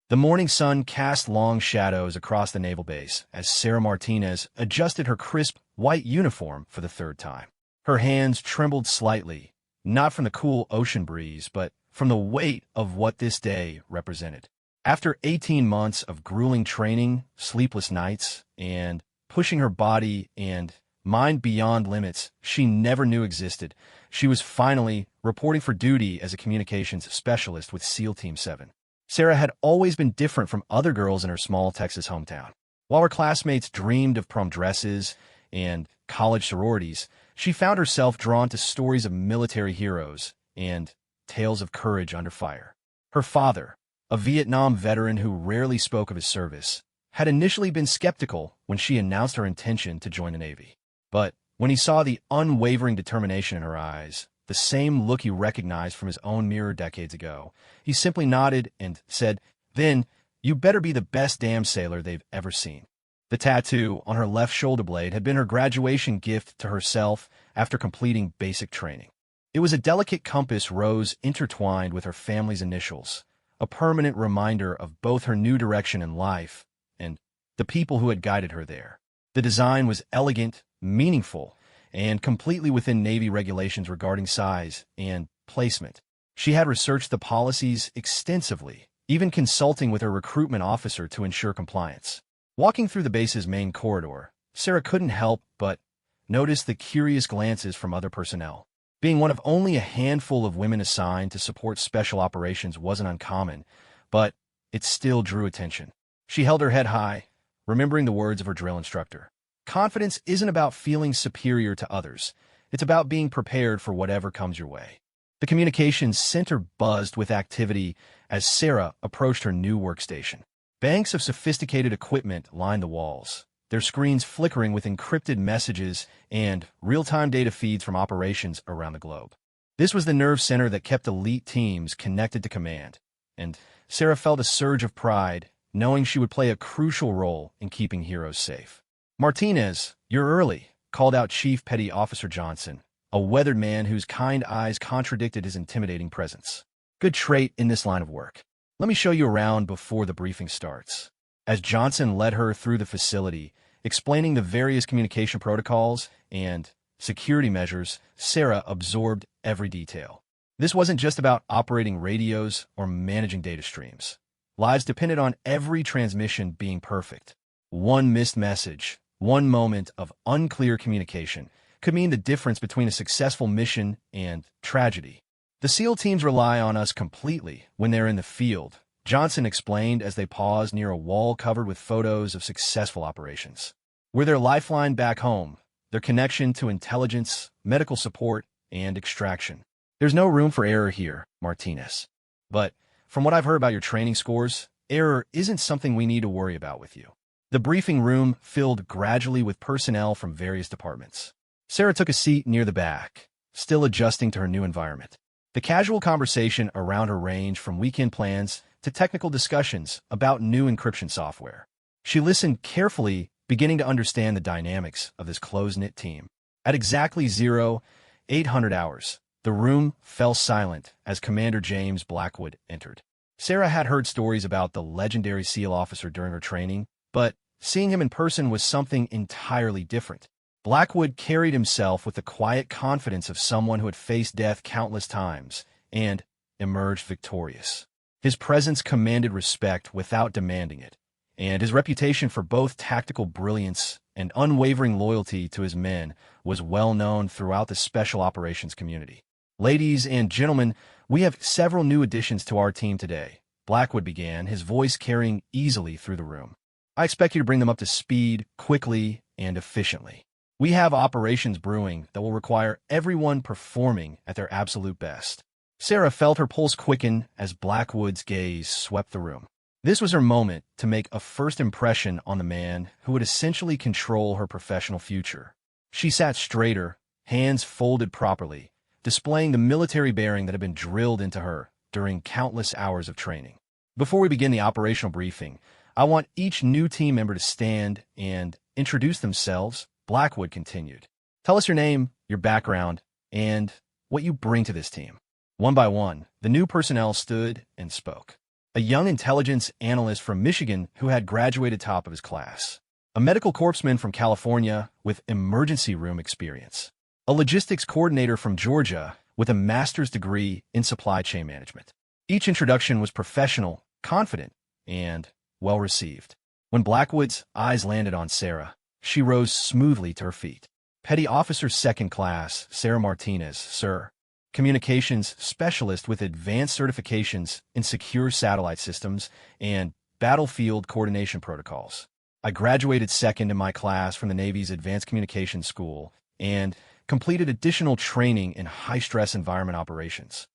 The morning sun cast long shadows across the naval base as Sarah Martinez adjusted her crisp, white uniform for the third time. Her hands trembled slightly, not from the cool ocean breeze, but from the weight of what this day represented. After 18 months of grueling training, sleepless nights, and pushing her body and mind beyond limits she never knew existed, she was finally reporting for duty as a communications specialist with SEAL Team 7. Sarah had always been different from other girls in her small Texas hometown. While her classmates dreamed of prom dresses and college sororities, she found herself drawn to stories of military heroes and tales of courage under fire. Her father, a Vietnam veteran who rarely spoke of his service, had initially been skeptical when she announced her intention to join the Navy. But when he saw the unwavering determination in her eyes, the same look he recognized from his own mirror decades ago, he simply nodded and said, "Then, you better be the best damn sailor they've ever seen." The tattoo on her left shoulder blade had been her graduation gift to herself after completing basic training. It was a delicate compass rose intertwined with her family's initials, a permanent reminder of both her new direction in life and the people who had guided her there. The design was elegant, meaningful, and completely within Navy regulations regarding size and placement. She had researched the policies extensively, even consulting with her recruitment officer to ensure compliance. Walking through the base's main corridor, Sarah couldn't help but notice the curious glances from other personnel. Being one of only a handful of women assigned to support special operations wasn't uncommon, but it still drew attention. She held her head high, remembering the words of her drill instructor. Confidence isn't about feeling superior to others. It's about being prepared for whatever comes your way. The communications center buzzed with activity as Sarah approached her new workstation. Banks of sophisticated equipment lined the walls, their screens flickering with encrypted messages and real-time data feeds from operations around the globe. This was the nerve center that kept elite teams connected to command, and Sarah felt a surge of pride, knowing she would play a crucial role in keeping heroes safe. "Martinez, you're early," called out Chief Petty Officer Johnson, a weathered man whose kind eyes contradicted his intimidating presence. "Good trait in this line of work. Let me show you around before the briefing starts." As Johnson led her through the facility, explaining the various communication protocols and security measures, Sarah absorbed every detail. This wasn't just about operating radios or managing data streams. Lives depended on every transmission being perfect. One missed message, one moment of unclear communication, could mean the difference between a successful mission and tragedy. "The SEAL teams rely on us completely when they're in the field," Johnson explained as they paused near a wall covered with photos of successful operations. "We're their lifeline back home, their connection to intelligence, medical support, and extraction. There's no room for error here, Martinez. But from what I've heard about your training scores, error isn't something we need to worry about with you." The briefing room filled gradually with personnel from various departments. Sarah took a seat near the back, still adjusting to her new environment. The casual conversation around her ranged from weekend plans to technical discussions about new encryption software. She listened carefully, beginning to understand the dynamics of this close-knit team. At exactly 0800 hours, the room fell silent as Commander James Blackwood entered. Sarah had heard stories about the legendary SEAL officer during her training, but seeing him in person was something entirely different. Blackwood carried himself with the quiet confidence of someone who had faced death countless times and emerged victorious. His presence commanded respect without demanding it, and his reputation for both tactical brilliance and unwavering loyalty to his men was well known throughout the special operations community. "Ladies and gentlemen, we have several new additions to our team today," Blackwood began, his voice carrying easily through the room. "I expect you to bring them up to speed quickly and efficiently. We have operations brewing that will require everyone performing at their absolute best." Sarah felt her pulse quicken as Blackwood's gaze swept the room. This was her moment to make a first impression on the man who would essentially control her professional future. She sat straighter, hands folded properly, displaying the military bearing that had been drilled into her during countless hours of training. "Before we begin the operational briefing, I want each new team member to stand and introduce themselves," Blackwood continued. "Tell us your name, your background, and what you bring to this team." One by one, the new personnel stood and spoke. a young intelligence analyst from Michigan who had graduated top of his class, a medical corpsman from California with emergency room experience, a logistics coordinator from Georgia with a master's degree in supply chain management. Each introduction was professional, confident, and well-received. When Blackwood's eyes landed on Sarah, she rose smoothly to her feet. Petty Officer Second Class, Sarah Martinez, sir. Communications specialist with advanced certifications in secure satellite systems and battlefield coordination protocols. I graduated second in my class from the Navy's Advanced Communications School and completed additional training in high-stress environment operations.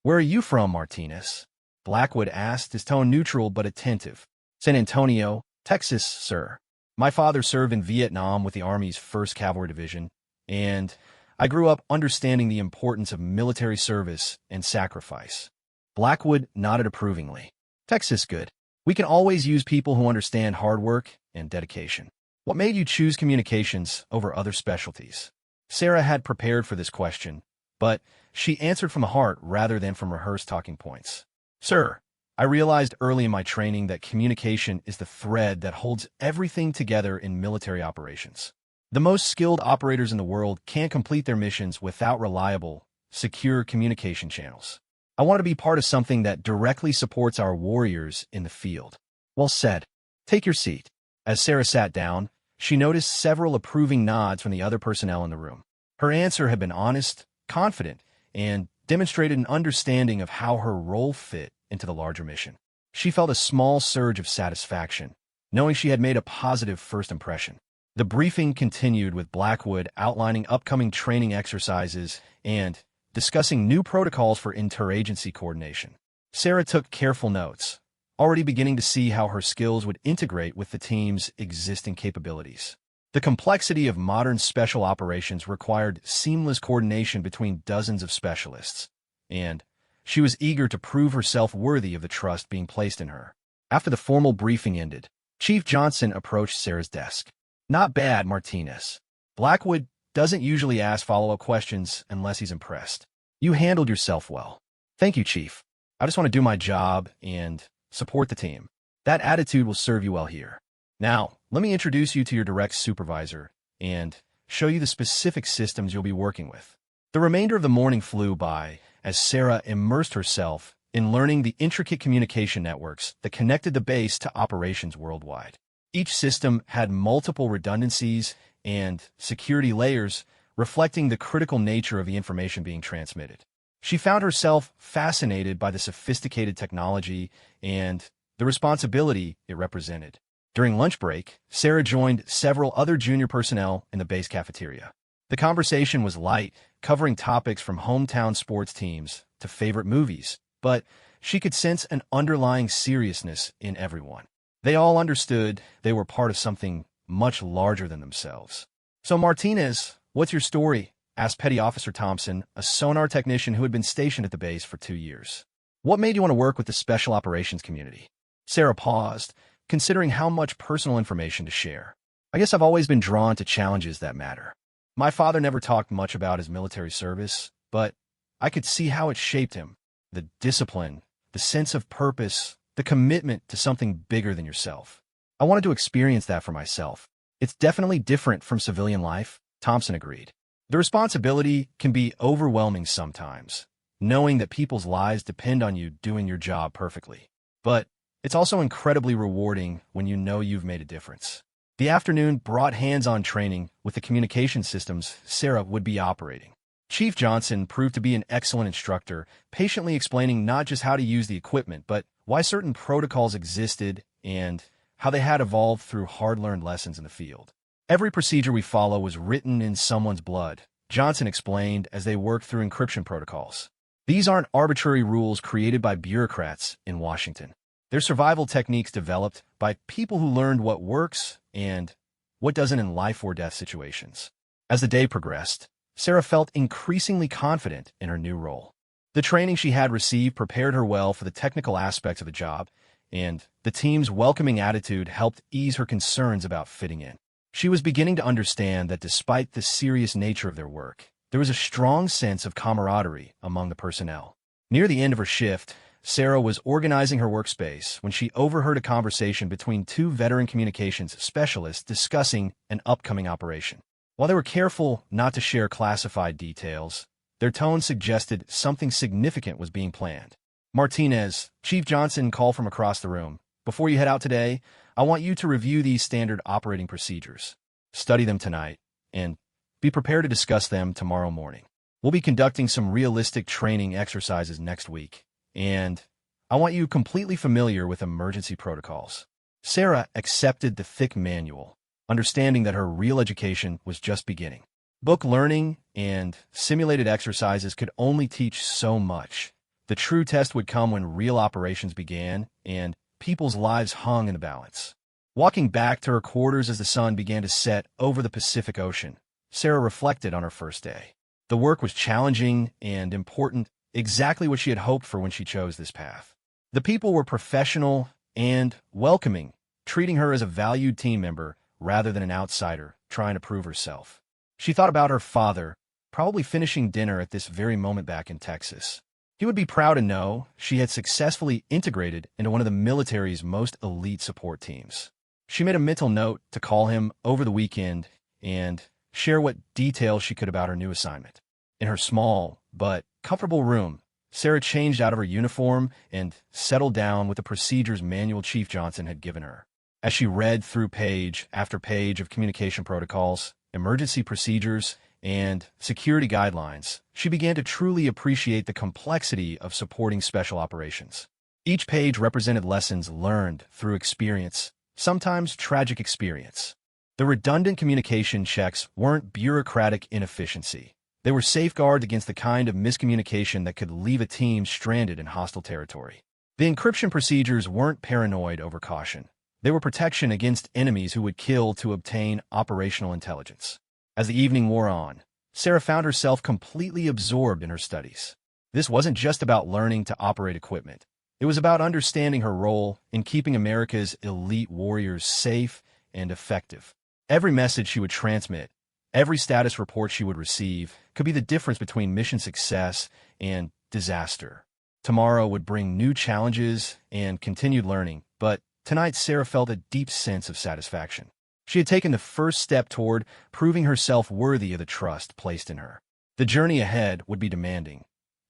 Where are you from, Martinez? Blackwood asked, his tone neutral but attentive. San Antonio, Texas, sir. My father served in Vietnam with the Army's 1st Cavalry Division, and I grew up understanding the importance of military service and sacrifice. Blackwood nodded approvingly. Texas, good. We can always use people who understand hard work and dedication. What made you choose communications over other specialties? Sarah had prepared for this question, but she answered from the heart rather than from rehearsed talking points. Sir, I realized early in my training that communication is the thread that holds everything together in military operations. The most skilled operators in the world can't complete their missions without reliable, secure communication channels. I want to be part of something that directly supports our warriors in the field. Well said. Take your seat. As Sarah sat down, she noticed several approving nods from the other personnel in the room. Her answer had been honest, confident, and demonstrated an understanding of how her role fit into the larger mission. She felt a small surge of satisfaction, knowing she had made a positive first impression. The briefing continued with Blackwood outlining upcoming training exercises and discussing new protocols for interagency coordination. Sarah took careful notes, already beginning to see how her skills would integrate with the team's existing capabilities. The complexity of modern special operations required seamless coordination between dozens of specialists, and she was eager to prove herself worthy of the trust being placed in her. After the formal briefing ended, Chief Johnson approached Sarah's desk. Not bad, Martinez. Blackwood doesn't usually ask follow-up questions unless he's impressed. You handled yourself well. Thank you, Chief. I just want to do my job and support the team. That attitude will serve you well here. Now, let me introduce you to your direct supervisor and show you the specific systems you'll be working with. The remainder of the morning flew by as Sarah immersed herself in learning the intricate communication networks that connected the base to operations worldwide. Each system had multiple redundancies and security layers, reflecting the critical nature of the information being transmitted. She found herself fascinated by the sophisticated technology and the responsibility it represented. During lunch break, Sarah joined several other junior personnel in the base cafeteria. The conversation was light, covering topics from hometown sports teams to favorite movies, but she could sense an underlying seriousness in everyone. They all understood they were part of something much larger than themselves. So Martinez, what's your story? Asked Petty Officer Thompson, a sonar technician who had been stationed at the base for 2 years. What made you want to work with the special operations community? Sarah paused, considering how much personal information to share. I guess I've always been drawn to challenges that matter. My father never talked much about his military service, but I could see how it shaped him. The discipline, the sense of purpose, the commitment to something bigger than yourself. I wanted to experience that for myself. It's definitely different from civilian life, Thompson agreed. The responsibility can be overwhelming sometimes, knowing that people's lives depend on you doing your job perfectly. But it's also incredibly rewarding when you know you've made a difference. The afternoon brought hands-on training with the communication systems Sarah would be operating. Chief Johnson proved to be an excellent instructor, patiently explaining not just how to use the equipment, but why certain protocols existed and how they had evolved through hard-learned lessons in the field. Every procedure we follow was written in someone's blood, Johnson explained as they worked through encryption protocols. These aren't arbitrary rules created by bureaucrats in Washington. They're survival techniques developed by people who learned what works and what doesn't in life or death situations. As the day progressed, Sarah felt increasingly confident in her new role. The training she had received prepared her well for the technical aspects of the job, and the team's welcoming attitude helped ease her concerns about fitting in. She was beginning to understand that despite the serious nature of their work, there was a strong sense of camaraderie among the personnel. Near the end of her shift, Sarah was organizing her workspace when she overheard a conversation between two veteran communications specialists discussing an upcoming operation. While they were careful not to share classified details, their tone suggested something significant was being planned. "Martinez," Chief Johnson called from across the room, "before you head out today, I want you to review these standard operating procedures. Study them tonight, and be prepared to discuss them tomorrow morning. We'll be conducting some realistic training exercises next week, and I want you completely familiar with emergency protocols." Sarah accepted the thick manual, understanding that her real education was just beginning. Book learning and simulated exercises could only teach so much. The true test would come when real operations began and people's lives hung in the balance. Walking back to her quarters as the sun began to set over the Pacific Ocean, Sarah reflected on her first day. The work was challenging and important, exactly what she had hoped for when she chose this path. The people were professional and welcoming, treating her as a valued team member rather than an outsider trying to prove herself. She thought about her father, probably finishing dinner at this very moment back in Texas. He would be proud to know she had successfully integrated into one of the military's most elite support teams. She made a mental note to call him over the weekend and share what details she could about her new assignment. In her small but comfortable room, Sarah changed out of her uniform and settled down with the procedures manual Chief Johnson had given her. As she read through page after page of communication protocols, emergency procedures, and security guidelines, she began to truly appreciate the complexity of supporting special operations. Each page represented lessons learned through experience, sometimes tragic experience. The redundant communication checks weren't bureaucratic inefficiency. They were safeguards against the kind of miscommunication that could leave a team stranded in hostile territory. The encryption procedures weren't paranoid overcaution. They were protection against enemies who would kill to obtain operational intelligence. As the evening wore on, Sarah found herself completely absorbed in her studies. This wasn't just about learning to operate equipment. It was about understanding her role in keeping America's elite warriors safe and effective. Every message she would transmit, every status report she would receive, could be the difference between mission success and disaster. Tomorrow would bring new challenges and continued learning, but tonight Sarah felt a deep sense of satisfaction. She had taken the first step toward proving herself worthy of the trust placed in her. The journey ahead would be demanding,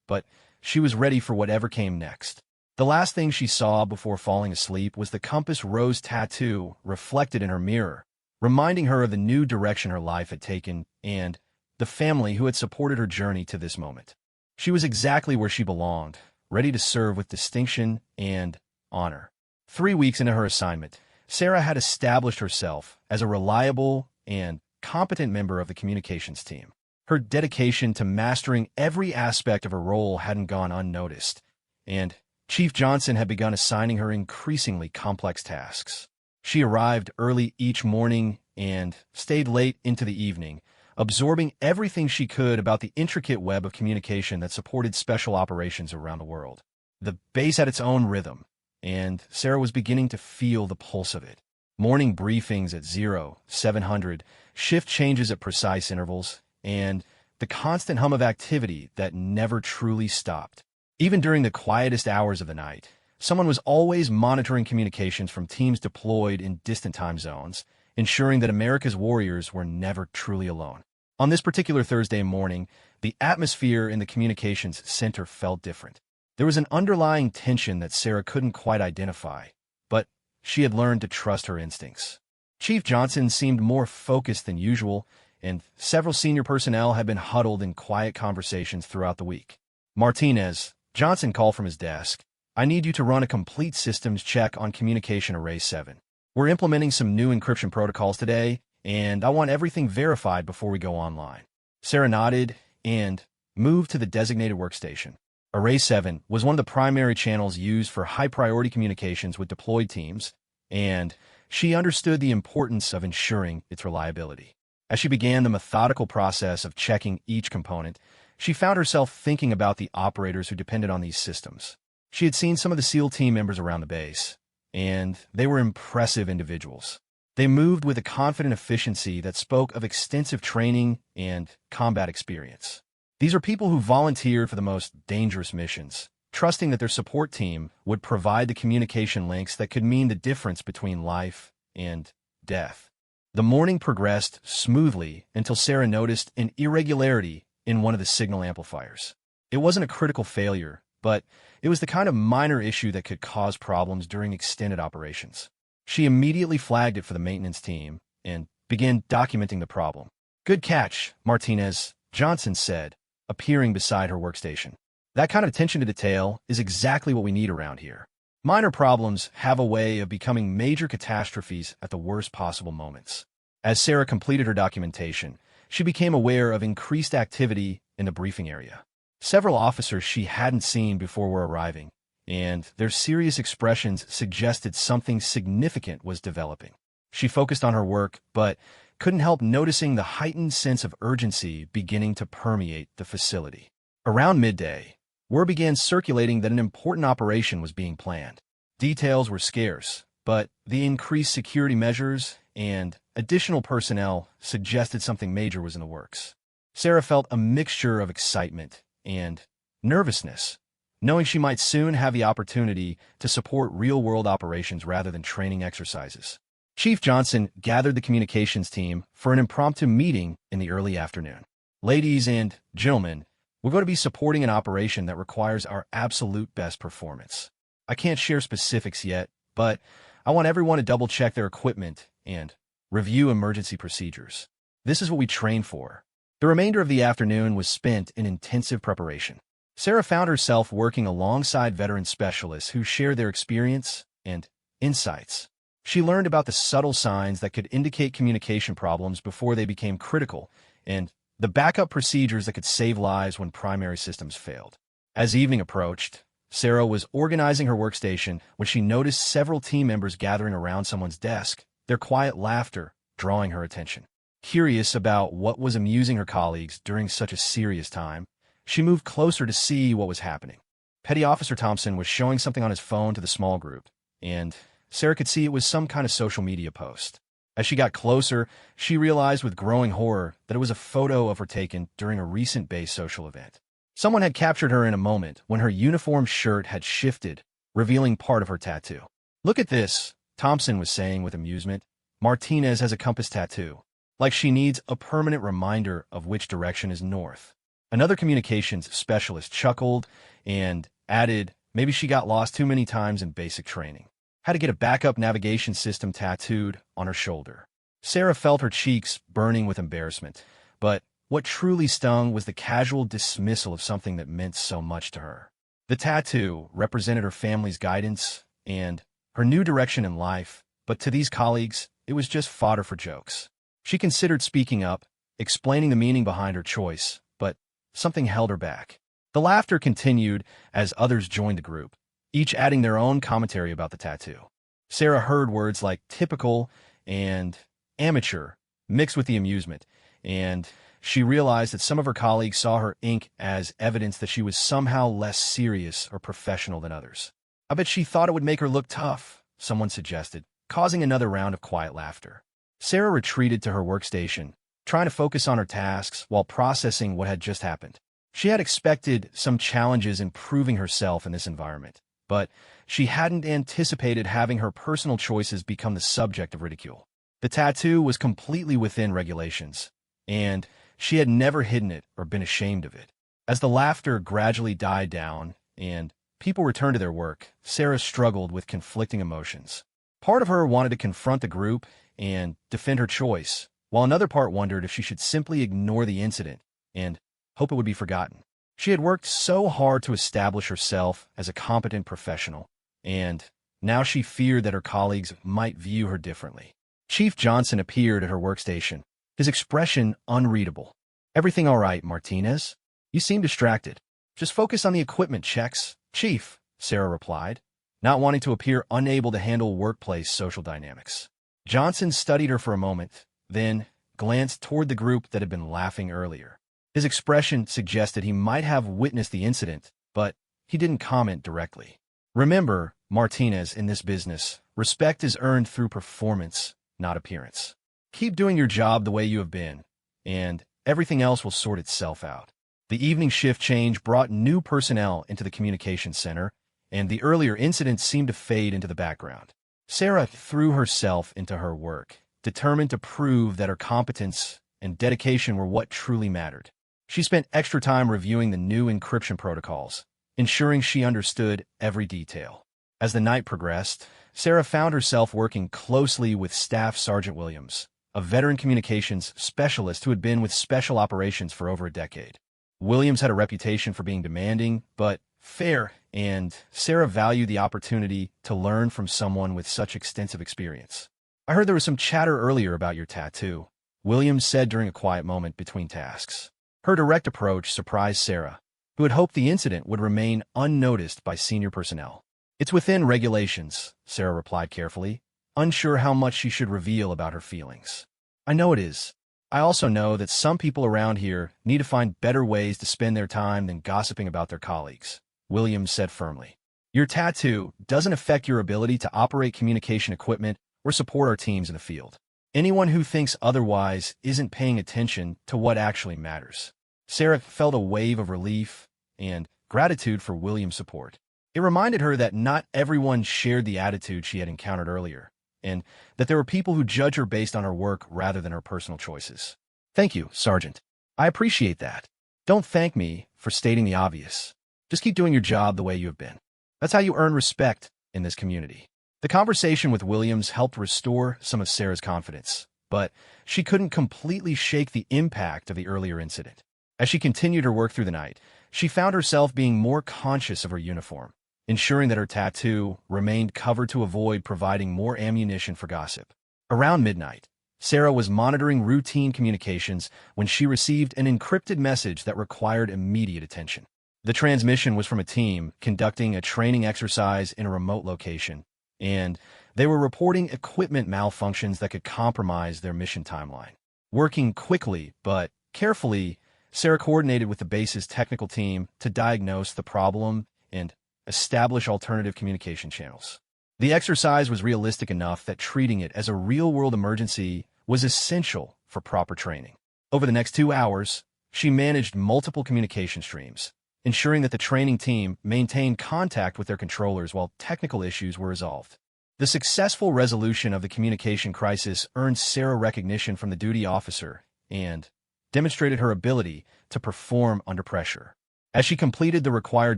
but she was ready for whatever came next. The last thing she saw before falling asleep was the compass rose tattoo reflected in her mirror, reminding her of the new direction her life had taken and the family who had supported her journey to this moment. She was exactly where she belonged, ready to serve with distinction and honor. 3 weeks into her assignment, Sarah had established herself as a reliable and competent member of the communications team. Her dedication to mastering every aspect of her role hadn't gone unnoticed, and Chief Johnson had begun assigning her increasingly complex tasks. She arrived early each morning and stayed late into the evening, absorbing everything she could about the intricate web of communication that supported special operations around the world. The base had its own rhythm, and Sarah was beginning to feel the pulse of it. Morning briefings at 0700, shift changes at precise intervals, and the constant hum of activity that never truly stopped. Even during the quietest hours of the night, someone was always monitoring communications from teams deployed in distant time zones, ensuring that America's warriors were never truly alone. On this particular Thursday morning, the atmosphere in the communications center felt different. There was an underlying tension that Sarah couldn't quite identify, but she had learned to trust her instincts. Chief Johnson seemed more focused than usual, and several senior personnel had been huddled in quiet conversations throughout the week. "Martinez," Johnson called from his desk, "I need you to run a complete systems check on Communication Array 7. We're implementing some new encryption protocols today, and I want everything verified before we go online." Sarah nodded and moved to the designated workstation. Array 7 was one of the primary channels used for high-priority communications with deployed teams, and she understood the importance of ensuring its reliability. As she began the methodical process of checking each component, she found herself thinking about the operators who depended on these systems. She had seen some of the SEAL team members around the base, and they were impressive individuals. They moved with a confident efficiency that spoke of extensive training and combat experience. These are people who volunteered for the most dangerous missions, trusting that their support team would provide the communication links that could mean the difference between life and death. The morning progressed smoothly until Sarah noticed an irregularity in one of the signal amplifiers. It wasn't a critical failure, but it was the kind of minor issue that could cause problems during extended operations. She immediately flagged it for the maintenance team and began documenting the problem. "Good catch, Martinez," Johnson said, appearing beside her workstation. "That kind of attention to detail is exactly what we need around here. Minor problems have a way of becoming major catastrophes at the worst possible moments." As Sarah completed her documentation, she became aware of increased activity in the briefing area. Several officers she hadn't seen before were arriving, and their serious expressions suggested something significant was developing. She focused on her work, but couldn't help noticing the heightened sense of urgency beginning to permeate the facility. Around midday, word began circulating that an important operation was being planned. Details were scarce, but the increased security measures and additional personnel suggested something major was in the works. Sarah felt a mixture of excitement and nervousness, knowing she might soon have the opportunity to support real-world operations rather than training exercises. Chief Johnson gathered the communications team for an impromptu meeting in the early afternoon. "Ladies and gentlemen, we're going to be supporting an operation that requires our absolute best performance. I can't share specifics yet, but I want everyone to double-check their equipment and review emergency procedures. This is what we train for." The remainder of the afternoon was spent in intensive preparation. Sarah found herself working alongside veteran specialists who shared their experience and insights. She learned about the subtle signs that could indicate communication problems before they became critical, and the backup procedures that could save lives when primary systems failed. As evening approached, Sarah was organizing her workstation when she noticed several team members gathering around someone's desk, their quiet laughter drawing her attention. Curious about what was amusing her colleagues during such a serious time, she moved closer to see what was happening. Petty Officer Thompson was showing something on his phone to the small group, and Sarah could see it was some kind of social media post. As she got closer, she realized with growing horror that it was a photo of her taken during a recent base social event. Someone had captured her in a moment when her uniform shirt had shifted, revealing part of her tattoo. "Look at this," Thompson was saying with amusement. "Martinez has a compass tattoo, like she needs a permanent reminder of which direction is north." Another communications specialist chuckled and added, "Maybe she got lost too many times in basic training. Had to get a backup navigation system tattooed on her shoulder." Sarah felt her cheeks burning with embarrassment, but what truly stung was the casual dismissal of something that meant so much to her. The tattoo represented her family's guidance and her new direction in life, but to these colleagues, it was just fodder for jokes. She considered speaking up, explaining the meaning behind her choice, but something held her back. The laughter continued as others joined the group, each adding their own commentary about the tattoo. Sarah heard words like typical and amateur mixed with the amusement, and she realized that some of her colleagues saw her ink as evidence that she was somehow less serious or professional than others. "I bet she thought it would make her look tough," someone suggested, causing another round of quiet laughter. Sarah retreated to her workstation, trying to focus on her tasks while processing what had just happened. She had expected some challenges in proving herself in this environment, but she hadn't anticipated having her personal choices become the subject of ridicule. The tattoo was completely within regulations, and she had never hidden it or been ashamed of it. As the laughter gradually died down and people returned to their work, Sarah struggled with conflicting emotions. Part of her wanted to confront the group and defend her choice, while another part wondered if she should simply ignore the incident and hope it would be forgotten. She had worked so hard to establish herself as a competent professional, and now she feared that her colleagues might view her differently. Chief Johnson appeared at her workstation, his expression unreadable. "Everything all right, Martinez? You seem distracted. Just focus on the equipment checks, Chief," Sarah replied, not wanting to appear unable to handle workplace social dynamics. Johnson studied her for a moment, then glanced toward the group that had been laughing earlier. His expression suggested he might have witnessed the incident, but he didn't comment directly. "Remember, Martinez, in this business, respect is earned through performance, not appearance. Keep doing your job the way you have been, and everything else will sort itself out." The evening shift change brought new personnel into the communications center, and the earlier incidents seemed to fade into the background. Sarah threw herself into her work, determined to prove that her competence and dedication were what truly mattered. She spent extra time reviewing the new encryption protocols, ensuring she understood every detail. As the night progressed, Sarah found herself working closely with Staff Sergeant Williams, a veteran communications specialist who had been with Special Operations for over a decade. Williams had a reputation for being demanding, but fair, and Sarah valued the opportunity to learn from someone with such extensive experience. "I heard there was some chatter earlier about your tattoo," Williams said during a quiet moment between tasks. Her direct approach surprised Sarah, who had hoped the incident would remain unnoticed by senior personnel. "It's within regulations," Sarah replied carefully, unsure how much she should reveal about her feelings. "I know it is. I also know that some people around here need to find better ways to spend their time than gossiping about their colleagues," Williams said firmly. "Your tattoo doesn't affect your ability to operate communication equipment or support our teams in the field. Anyone who thinks otherwise isn't paying attention to what actually matters." Sarah felt a wave of relief and gratitude for Williams' support. It reminded her that not everyone shared the attitude she had encountered earlier, and that there were people who judge her based on her work rather than her personal choices. "Thank you, Sergeant. I appreciate that. Don't thank me for stating the obvious. Just keep doing your job the way you have been. That's how you earn respect in this community." The conversation with Williams helped restore some of Sarah's confidence, but she couldn't completely shake the impact of the earlier incident. As she continued her work through the night, she found herself being more conscious of her uniform, ensuring that her tattoo remained covered to avoid providing more ammunition for gossip. Around midnight, Sarah was monitoring routine communications when she received an encrypted message that required immediate attention. The transmission was from a team conducting a training exercise in a remote location, and they were reporting equipment malfunctions that could compromise their mission timeline. Working quickly but carefully, Sarah coordinated with the base's technical team to diagnose the problem and establish alternative communication channels. The exercise was realistic enough that treating it as a real-world emergency was essential for proper training. Over the next 2 hours, she managed multiple communication streams, ensuring that the training team maintained contact with their controllers while technical issues were resolved. The successful resolution of the communication crisis earned Sarah recognition from the duty officer and demonstrated her ability to perform under pressure. As she completed the required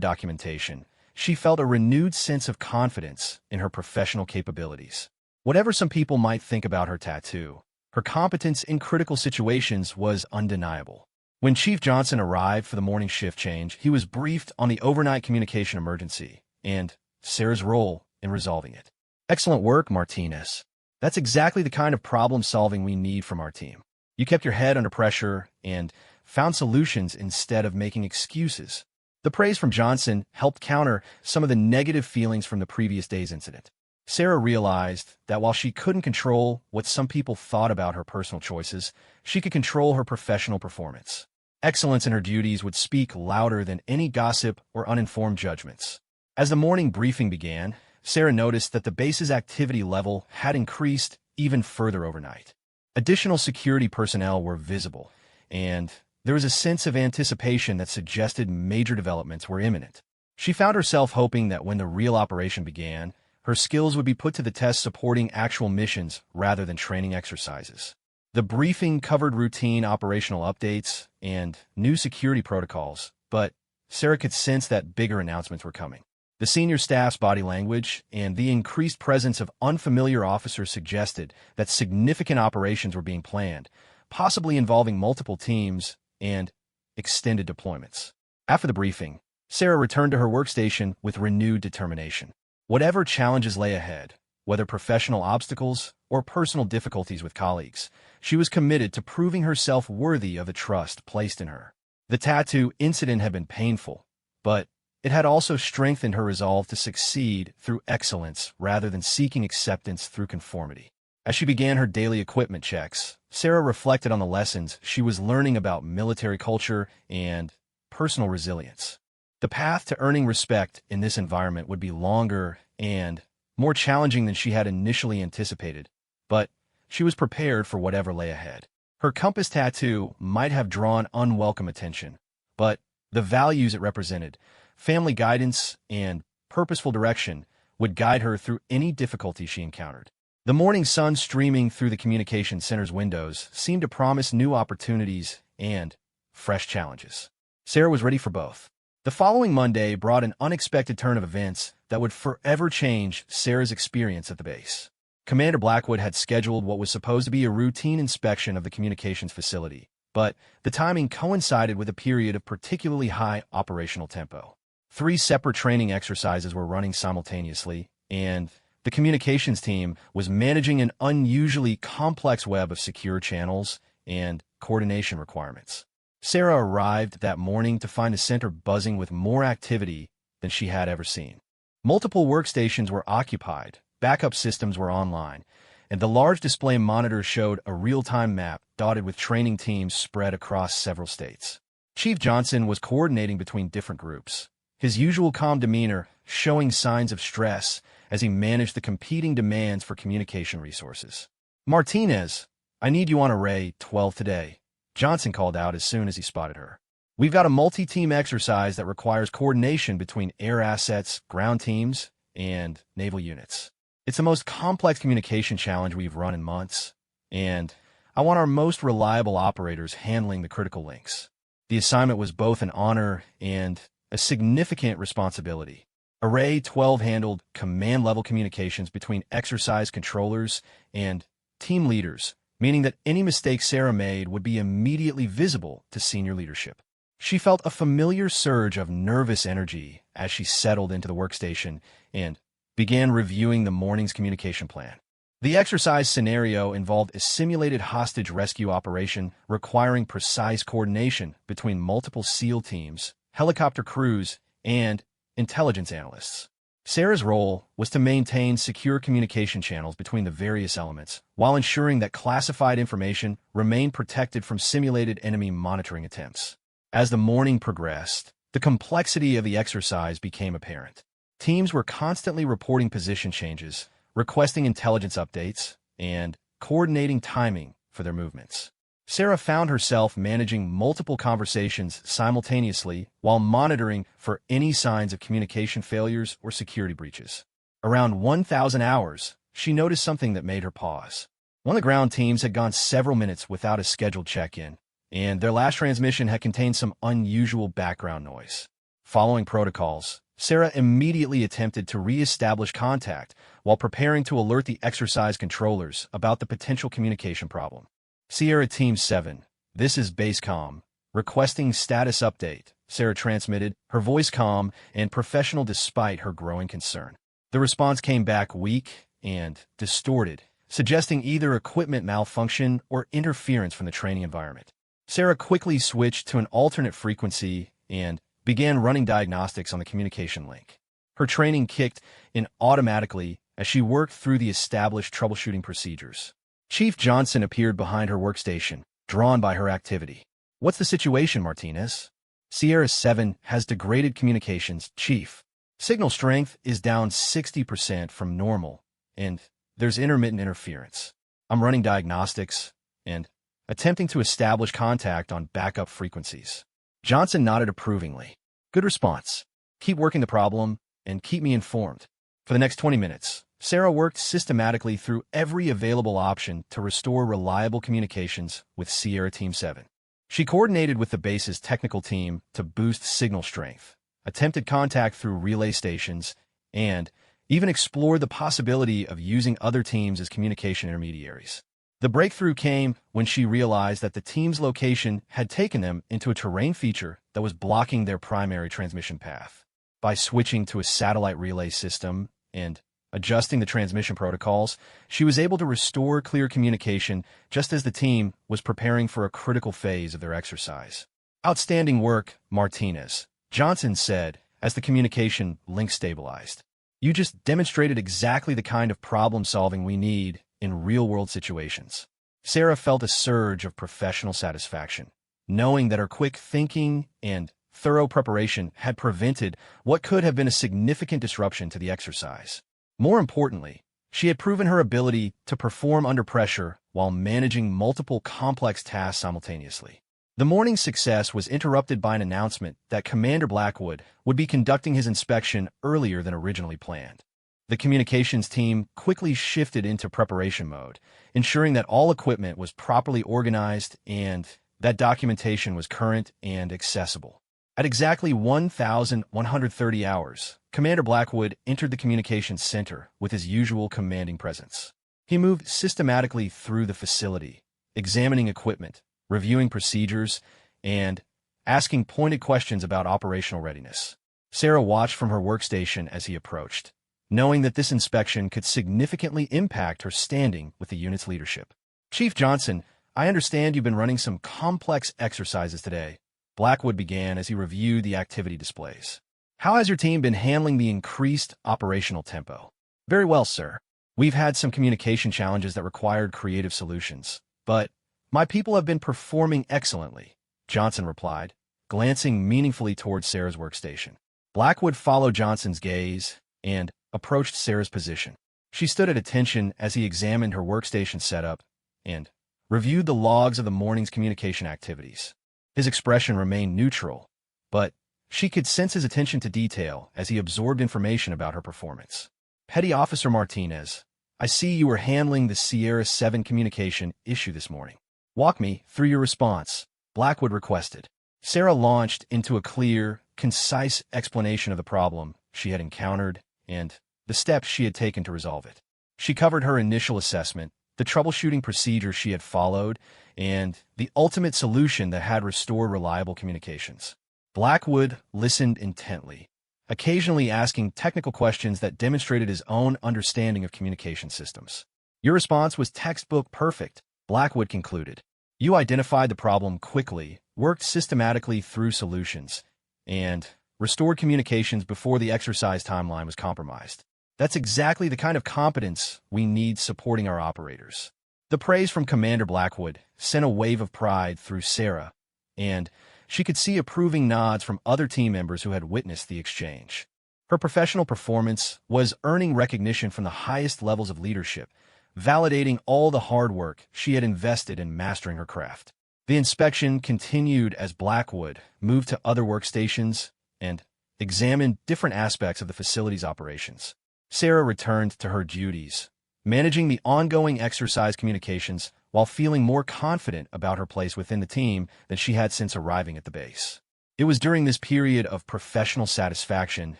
documentation, she felt a renewed sense of confidence in her professional capabilities. Whatever some people might think about her tattoo, her competence in critical situations was undeniable. When Chief Johnson arrived for the morning shift change, he was briefed on the overnight communication emergency and Sarah's role in resolving it. "Excellent work, Martinez. That's exactly the kind of problem-solving we need from our team. You kept your head under pressure and found solutions instead of making excuses." The praise from Johnson helped counter some of the negative feelings from the previous day's incident. Sarah realized that while she couldn't control what some people thought about her personal choices, she could control her professional performance. Excellence in her duties would speak louder than any gossip or uninformed judgments. As the morning briefing began, Sarah noticed that the base's activity level had increased even further overnight. Additional security personnel were visible, and there was a sense of anticipation that suggested major developments were imminent. She found herself hoping that when the real operation began, her skills would be put to the test supporting actual missions rather than training exercises. The briefing covered routine operational updates and new security protocols, but Sarah could sense that bigger announcements were coming. The senior staff's body language and the increased presence of unfamiliar officers suggested that significant operations were being planned, possibly involving multiple teams and extended deployments. After the briefing, Sarah returned to her workstation with renewed determination. Whatever challenges lay ahead, whether professional obstacles or personal difficulties with colleagues, she was committed to proving herself worthy of the trust placed in her. The tattoo incident had been painful, but it had also strengthened her resolve to succeed through excellence rather than seeking acceptance through conformity. As she began her daily equipment checks, Sarah reflected on the lessons she was learning about military culture and personal resilience. The path to earning respect in this environment would be longer and more challenging than she had initially anticipated, but she was prepared for whatever lay ahead. Her compass tattoo might have drawn unwelcome attention, but The values it represented, family guidance and purposeful direction, would guide her through any difficulty she encountered. The morning sun streaming through the communication center's windows seemed to promise new opportunities and fresh challenges. Sarah was ready for both. The following Monday brought an unexpected turn of events that would forever change Sarah's experience at the base. Commander Blackwood had scheduled what was supposed to be a routine inspection of the communications facility, but the timing coincided with a period of particularly high operational tempo. 3 separate training exercises were running simultaneously, and the communications team was managing an unusually complex web of secure channels and coordination requirements. Sarah arrived that morning to find the center buzzing with more activity than she had ever seen. Multiple workstations were occupied, backup systems were online, and the large display monitor showed a real-time map dotted with training teams spread across several states. Chief Johnson was coordinating between different groups, his usual calm demeanor showing signs of stress as he managed the competing demands for communication resources. "Martinez, I need you on Array 12 today," Johnson called out as soon as he spotted her. "We've got a multi-team exercise that requires coordination between air assets, ground teams, and naval units. It's the most complex communication challenge we've run in months, and I want our most reliable operators handling the critical links." The assignment was both an honor and a significant responsibility. Array 12 handled command-level communications between exercise controllers and team leaders, meaning that any mistake Sarah made would be immediately visible to senior leadership. She felt a familiar surge of nervous energy as she settled into the workstation and began reviewing the morning's communication plan. The exercise scenario involved a simulated hostage rescue operation requiring precise coordination between multiple SEAL teams, helicopter crews, and intelligence analysts. Sarah's role was to maintain secure communication channels between the various elements, while ensuring that classified information remained protected from simulated enemy monitoring attempts. As the morning progressed, the complexity of the exercise became apparent. Teams were constantly reporting position changes, requesting intelligence updates, and coordinating timing for their movements. Sarah found herself managing multiple conversations simultaneously while monitoring for any signs of communication failures or security breaches. Around 1,000 hours, she noticed something that made her pause. One of the ground teams had gone several minutes without a scheduled check-in, and their last transmission had contained some unusual background noise. Following protocols, Sarah immediately attempted to re-establish contact while preparing to alert the exercise controllers about the potential communication problem. "Sierra Team 7, this is Base Comm, requesting status update," Sarah transmitted, her voice calm and professional despite her growing concern. The response came back weak and distorted, suggesting either equipment malfunction or interference from the training environment. Sarah quickly switched to an alternate frequency and began running diagnostics on the communication link. Her training kicked in automatically as she worked through the established troubleshooting procedures. Chief Johnson appeared behind her workstation, drawn by her activity. "What's the situation, Martinez?" "Sierra 7 has degraded communications, Chief. Signal strength is down 60% from normal, and there's intermittent interference. I'm running diagnostics and attempting to establish contact on backup frequencies." Johnson nodded approvingly. "Good response. Keep working the problem and keep me informed." For the next 20 minutes, Sarah worked systematically through every available option to restore reliable communications with Sierra Team 7. She coordinated with the base's technical team to boost signal strength, attempted contact through relay stations, and even explored the possibility of using other teams as communication intermediaries. The breakthrough came when she realized that the team's location had taken them into a terrain feature that was blocking their primary transmission path. By switching to a satellite relay system and adjusting the transmission protocols, she was able to restore clear communication just as the team was preparing for a critical phase of their exercise. "Outstanding work, Martinez," Johnson said as the communication link stabilized. "You just demonstrated exactly the kind of problem-solving we need in real-world situations." Sarah felt a surge of professional satisfaction, knowing that her quick thinking and thorough preparation had prevented what could have been a significant disruption to the exercise. More importantly, she had proven her ability to perform under pressure while managing multiple complex tasks simultaneously. The morning's success was interrupted by an announcement that Commander Blackwood would be conducting his inspection earlier than originally planned. The communications team quickly shifted into preparation mode, ensuring that all equipment was properly organized and that documentation was current and accessible. At exactly 1,130 hours, Commander Blackwood entered the communications center with his usual commanding presence. He moved systematically through the facility, examining equipment, reviewing procedures, and asking pointed questions about operational readiness. Sarah watched from her workstation as he approached, knowing that this inspection could significantly impact her standing with the unit's leadership. "Chief Johnson, I understand you've been running some complex exercises today," Blackwood began as he reviewed the activity displays. "How has your team been handling the increased operational tempo?" "Very well, sir. We've had some communication challenges that required creative solutions, but my people have been performing excellently," Johnson replied, glancing meaningfully towards Sarah's workstation. Blackwood followed Johnson's gaze and approached Sarah's position. She stood at attention as he examined her workstation setup and reviewed the logs of the morning's communication activities. His expression remained neutral, but she could sense his attention to detail as he absorbed information about her performance. "Petty Officer Martinez, I see you were handling the Sierra 7 communication issue this morning. Walk me through your response," Blackwood requested. Sarah launched into a clear, concise explanation of the problem she had encountered and the steps she had taken to resolve it. She covered her initial assessment, the troubleshooting procedure she had followed, and the ultimate solution that had restored reliable communications. Blackwood listened intently, occasionally asking technical questions that demonstrated his own understanding of communication systems. "Your response was textbook perfect," Blackwood concluded. "You identified the problem quickly, worked systematically through solutions, and restored communications before the exercise timeline was compromised. That's exactly the kind of competence we need supporting our operators." The praise from Commander Blackwood sent a wave of pride through Sarah, and she could see approving nods from other team members who had witnessed the exchange. Her professional performance was earning recognition from the highest levels of leadership, validating all the hard work she had invested in mastering her craft. The inspection continued as Blackwood moved to other workstations and examined different aspects of the facility's operations. Sarah returned to her duties, managing the ongoing exercise communications while feeling more confident about her place within the team than she had since arriving at the base. It was during this period of professional satisfaction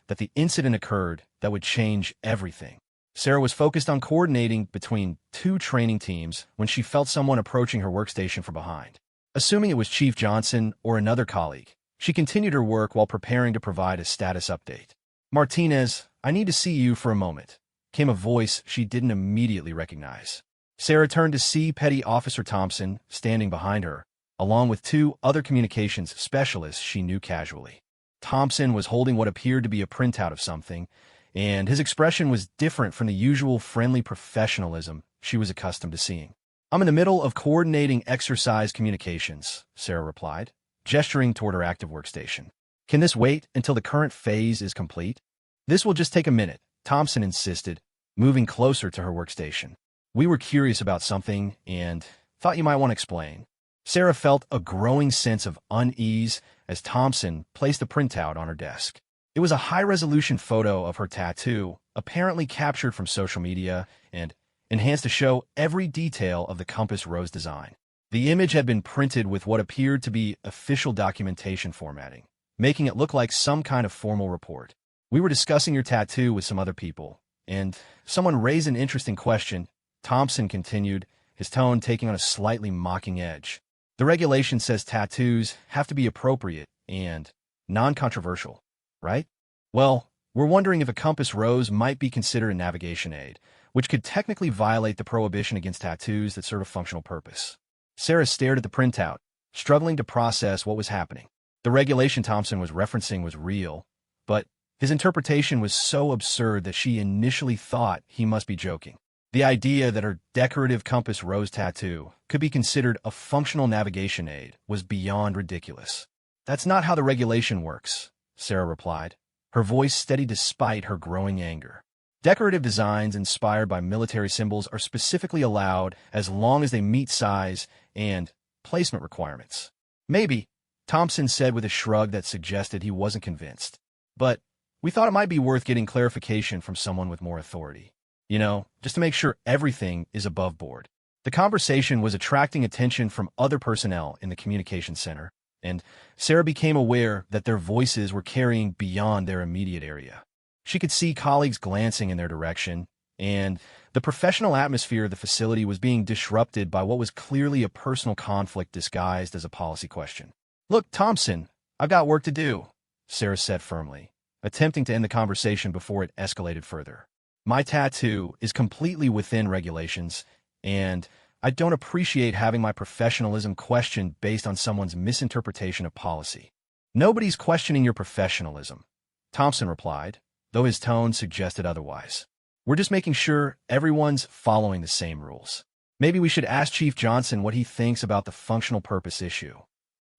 that the incident occurred that would change everything. Sarah was focused on coordinating between two training teams when she felt someone approaching her workstation from behind. Assuming it was Chief Johnson or another colleague, she continued her work while preparing to provide a status update. "Martinez, I need to see you for a moment," came a voice she didn't immediately recognize. Sarah turned to see Petty Officer Thompson standing behind her, along with two other communications specialists she knew casually. Thompson was holding what appeared to be a printout of something, and his expression was different from the usual friendly professionalism she was accustomed to seeing. "I'm in the middle of coordinating exercise communications," Sarah replied, gesturing toward her active workstation. "Can this wait until the current phase is complete?" "This will just take a minute," Thompson insisted, moving closer to her workstation. "We were curious about something and thought you might want to explain." Sarah felt a growing sense of unease as Thompson placed the printout on her desk. It was a high-resolution photo of her tattoo, apparently captured from social media and enhanced to show every detail of the Compass Rose design. The image had been printed with what appeared to be official documentation formatting, making it look like some kind of formal report. "We were discussing your tattoo with some other people, and someone raised an interesting question," Thompson continued, his tone taking on a slightly mocking edge. "The regulation says tattoos have to be appropriate and non-controversial, right? Well, we're wondering if a compass rose might be considered a navigation aid, which could technically violate the prohibition against tattoos that serve a functional purpose." Sarah stared at the printout, struggling to process what was happening. The regulation Thompson was referencing was real, but his interpretation was so absurd that she initially thought he must be joking. The idea that her decorative compass rose tattoo could be considered a functional navigation aid was beyond ridiculous. "That's not how the regulation works," Sarah replied, her voice steady despite her growing anger. "Decorative designs inspired by military symbols are specifically allowed as long as they meet size and placement requirements. Maybe, Thompson said with a shrug that suggested he wasn't convinced. But we thought it might be worth getting clarification from someone with more authority. Just to make sure everything is above board. The conversation was attracting attention from other personnel in the communications center, and Sarah became aware that their voices were carrying beyond their immediate area. She could see colleagues glancing in their direction, and the professional atmosphere of the facility was being disrupted by what was clearly a personal conflict disguised as a policy question. "Look, Thompson, I've got work to do," Sarah said firmly, attempting to end the conversation before it escalated further. "My tattoo is completely within regulations, and I don't appreciate having my professionalism questioned based on someone's misinterpretation of policy." "Nobody's questioning your professionalism," Thompson replied, though his tone suggested otherwise. "We're just making sure everyone's following the same rules. Maybe we should ask Chief Johnson what he thinks about the functional purpose issue."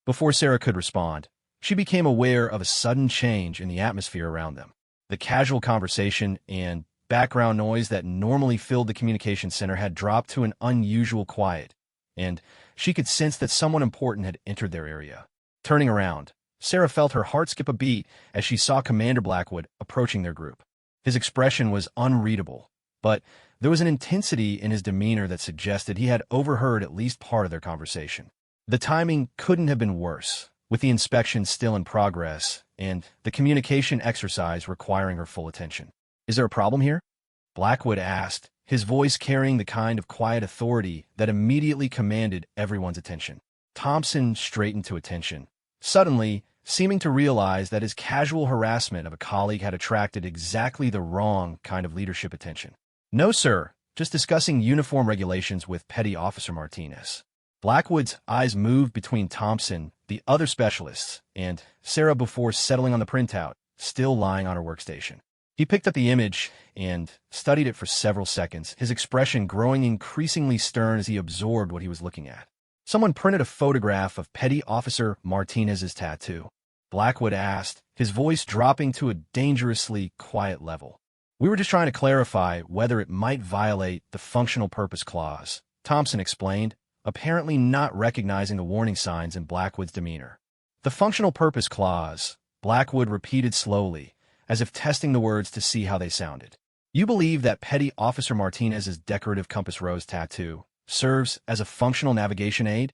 Before Sarah could respond, she became aware of a sudden change in the atmosphere around them. The casual conversation and background noise that normally filled the communication center had dropped to an unusual quiet, and she could sense that someone important had entered their area. Turning around, Sarah felt her heart skip a beat as she saw Commander Blackwood approaching their group. His expression was unreadable, but there was an intensity in his demeanor that suggested he had overheard at least part of their conversation. The timing couldn't have been worse, with the inspection still in progress and the communication exercise requiring her full attention. "Is there a problem here?" Blackwood asked, his voice carrying the kind of quiet authority that immediately commanded everyone's attention. Thompson straightened to attention, suddenly seeming to realize that his casual harassment of a colleague had attracted exactly the wrong kind of leadership attention. "No, sir, just discussing uniform regulations with Petty Officer Martinez." Blackwood's eyes moved between Thompson, the other specialists, and Sarah before settling on the printout, still lying on her workstation. He picked up the image and studied it for several seconds, his expression growing increasingly stern as he absorbed what he was looking at. "Someone printed a photograph of Petty Officer Martinez's tattoo?" Blackwood asked, his voice dropping to a dangerously quiet level. "We were just trying to clarify whether it might violate the functional purpose clause," Thompson explained, apparently not recognizing the warning signs in Blackwood's demeanor. "The functional purpose clause," Blackwood repeated slowly, as if testing the words to see how they sounded. "You believe that Petty Officer Martinez's decorative compass rose tattoo serves as a functional navigation aid?"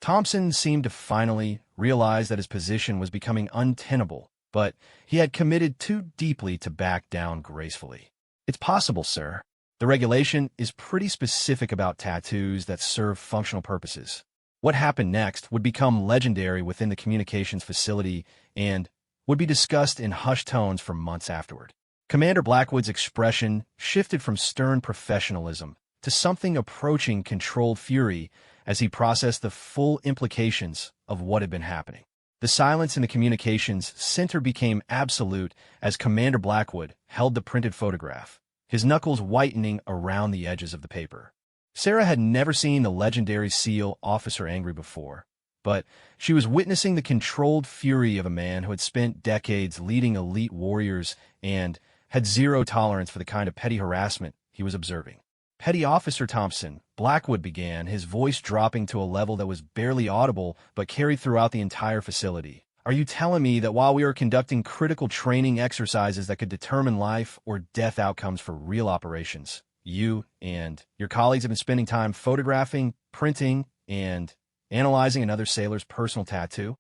Thompson seemed to finally realize that his position was becoming untenable, but he had committed too deeply to back down gracefully. "It's possible, sir. The regulation is pretty specific about tattoos that serve functional purposes." What happened next would become legendary within the communications facility and would be discussed in hushed tones for months afterward. Commander Blackwood's expression shifted from stern professionalism to something approaching controlled fury as he processed the full implications of what had been happening. The silence in the communications center became absolute as Commander Blackwood held the printed photograph, his knuckles whitening around the edges of the paper. Sarah had never seen the legendary SEAL officer angry before, but she was witnessing the controlled fury of a man who had spent decades leading elite warriors and had zero tolerance for the kind of petty harassment he was observing. "Petty Officer Thompson," Blackwood began, his voice dropping to a level that was barely audible but carried throughout the entire facility. "Are you telling me that while we are conducting critical training exercises that could determine life or death outcomes for real operations, you and your colleagues have been spending time photographing, printing, and analyzing another sailor's personal tattoo?"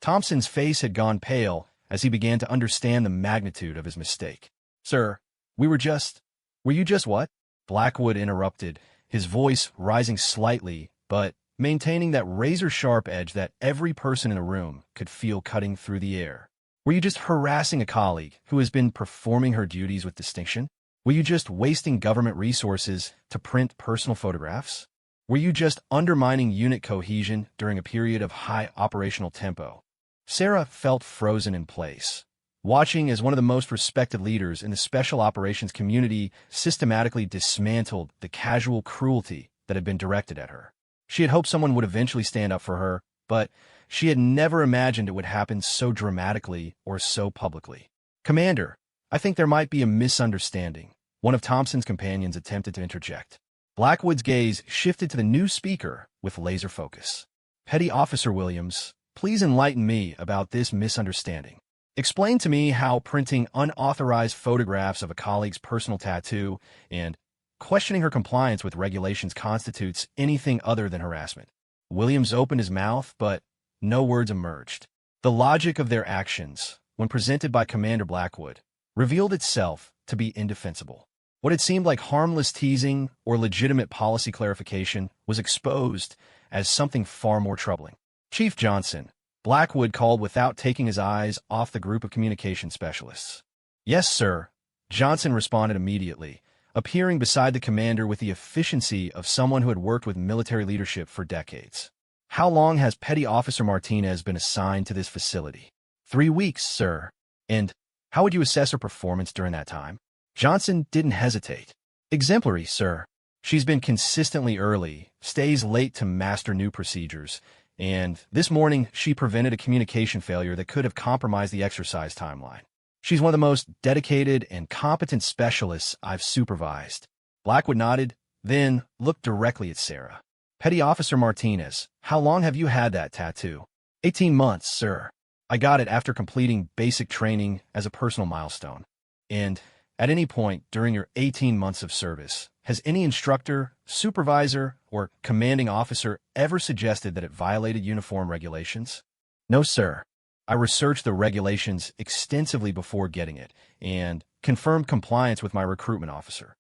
Thompson's face had gone pale as he began to understand the magnitude of his mistake. "Sir, were you just what?" Blackwood interrupted, his voice rising slightly, but maintaining that razor-sharp edge that every person in the room could feel cutting through the air. "Were you just harassing a colleague who has been performing her duties with distinction? Were you just wasting government resources to print personal photographs? Were you just undermining unit cohesion during a period of high operational tempo?" Sarah felt frozen in place, watching as one of the most respected leaders in the special operations community systematically dismantled the casual cruelty that had been directed at her. She had hoped someone would eventually stand up for her, but she had never imagined it would happen so dramatically or so publicly. "Commander, I think there might be a misunderstanding," one of Thompson's companions attempted to interject. Blackwood's gaze shifted to the new speaker with laser focus. "Petty Officer Williams, Please enlighten me about this misunderstanding. Explain to me how printing unauthorized photographs of a colleague's personal tattoo and questioning her compliance with regulations constitutes anything other than harassment. Williams opened his mouth, but no words emerged. The logic of their actions, when presented by Commander Blackwood, revealed itself to be indefensible. What had seemed like harmless teasing or legitimate policy clarification was exposed as something far more troubling. Chief Johnson, Blackwood called without taking his eyes off the group of communication specialists. Yes, sir, Johnson responded immediately, appearing beside the commander with the efficiency of someone who had worked with military leadership for decades. How long has Petty Officer Martinez been assigned to this facility? 3 weeks, sir. And how would you assess her performance during that time? Johnson didn't hesitate. Exemplary, sir. She's been consistently early, stays late to master new procedures, and this morning she prevented a communication failure that could have compromised the exercise timeline. She's one of the most dedicated and competent specialists I've supervised. Blackwood nodded, then looked directly at Sarah. Petty Officer Martinez, how long have you had that tattoo? 18 months, sir. I got it after completing basic training as a personal milestone. And at any point during your 18 months of service, has any instructor, supervisor, or commanding officer ever suggested that it violated uniform regulations? No, sir. I researched the regulations extensively before getting it and confirmed compliance with my recruitment officer.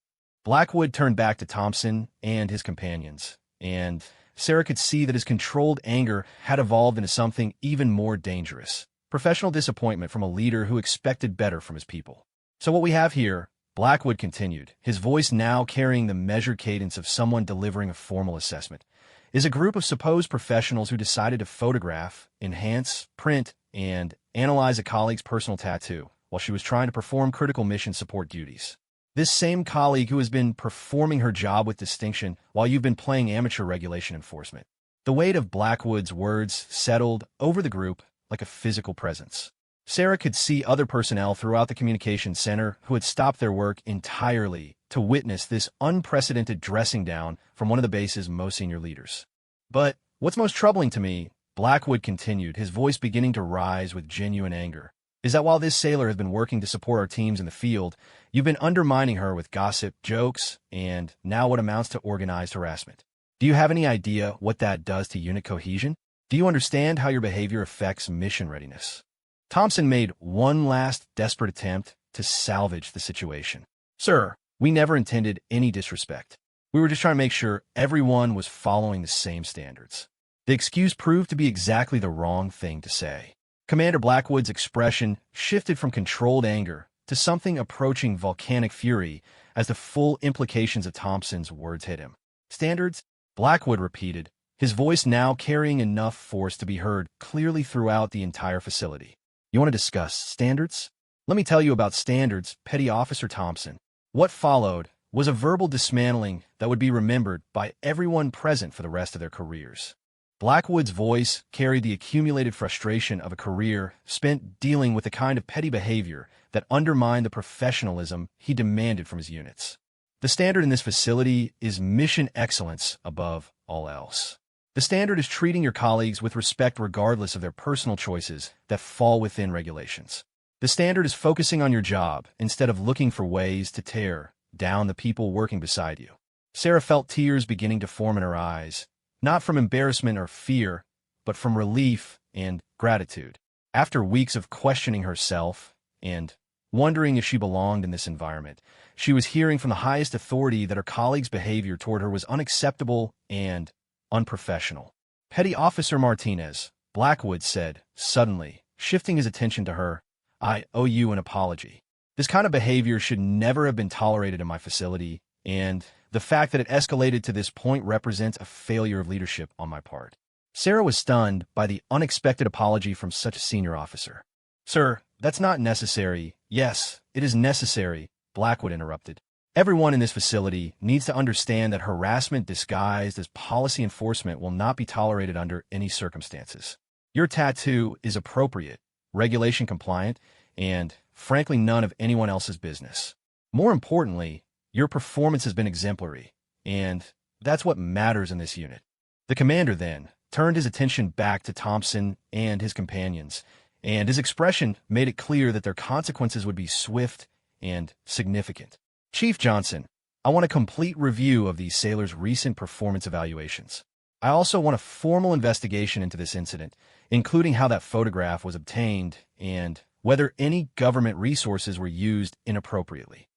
Blackwood turned back to Thompson and his companions, and Sarah could see that his controlled anger had evolved into something even more dangerous, professional disappointment from a leader who expected better from his people. So what we have here, Blackwood continued, his voice now carrying the measured cadence of someone delivering a formal assessment, is a group of supposed professionals who decided to photograph, enhance, print, and analyze a colleague's personal tattoo while she was trying to perform critical mission support duties. This same colleague who has been performing her job with distinction while you've been playing amateur regulation enforcement. The weight of Blackwood's words settled over the group like a physical presence. Sarah could see other personnel throughout the communications center who had stopped their work entirely to witness this unprecedented dressing down from one of the base's most senior leaders. But what's most troubling to me, Blackwood continued, his voice beginning to rise with genuine anger, is that while this sailor has been working to support our teams in the field, you've been undermining her with gossip, jokes, and now what amounts to organized harassment. Do you have any idea what that does to unit cohesion? Do you understand how your behavior affects mission readiness? Thompson made one last desperate attempt to salvage the situation. Sir, we never intended any disrespect. We were just trying to make sure everyone was following the same standards. The excuse proved to be exactly the wrong thing to say. Commander Blackwood's expression shifted from controlled anger to something approaching volcanic fury as the full implications of Thompson's words hit him. Standards? Blackwood repeated, his voice now carrying enough force to be heard clearly throughout the entire facility. You want to discuss standards? Let me tell you about standards, Petty Officer Thompson. What followed was a verbal dismantling that would be remembered by everyone present for the rest of their careers. Blackwood's voice carried the accumulated frustration of a career spent dealing with the kind of petty behavior that undermined the professionalism he demanded from his units. The standard in this facility is mission excellence above all else. The standard is treating your colleagues with respect regardless of their personal choices that fall within regulations. The standard is focusing on your job instead of looking for ways to tear down the people working beside you. Sarah felt tears beginning to form in her eyes, not from embarrassment or fear, but from relief and gratitude. After weeks of questioning herself and wondering if she belonged in this environment, she was hearing from the highest authority that her colleagues' behavior toward her was unacceptable and unprofessional. Petty Officer Martinez, Blackwood said, suddenly, shifting his attention to her, I owe you an apology. This kind of behavior should never have been tolerated in my facility, and the fact that it escalated to this point represents a failure of leadership on my part. Sarah was stunned by the unexpected apology from such a senior officer. Sir, that's not necessary. Yes, it is necessary, Blackwood interrupted. Everyone in this facility needs to understand that harassment disguised as policy enforcement will not be tolerated under any circumstances. Your tattoo is appropriate, regulation compliant, and, frankly, none of anyone else's business. More importantly, your performance has been exemplary, and that's what matters in this unit. The commander then, turned his attention back to Thompson and his companions, and his expression made it clear that their consequences would be swift and significant. Chief Johnson, I want a complete review of these sailors' recent performance evaluations. I also want a formal investigation into this incident, including how that photograph was obtained and whether any government resources were used inappropriately.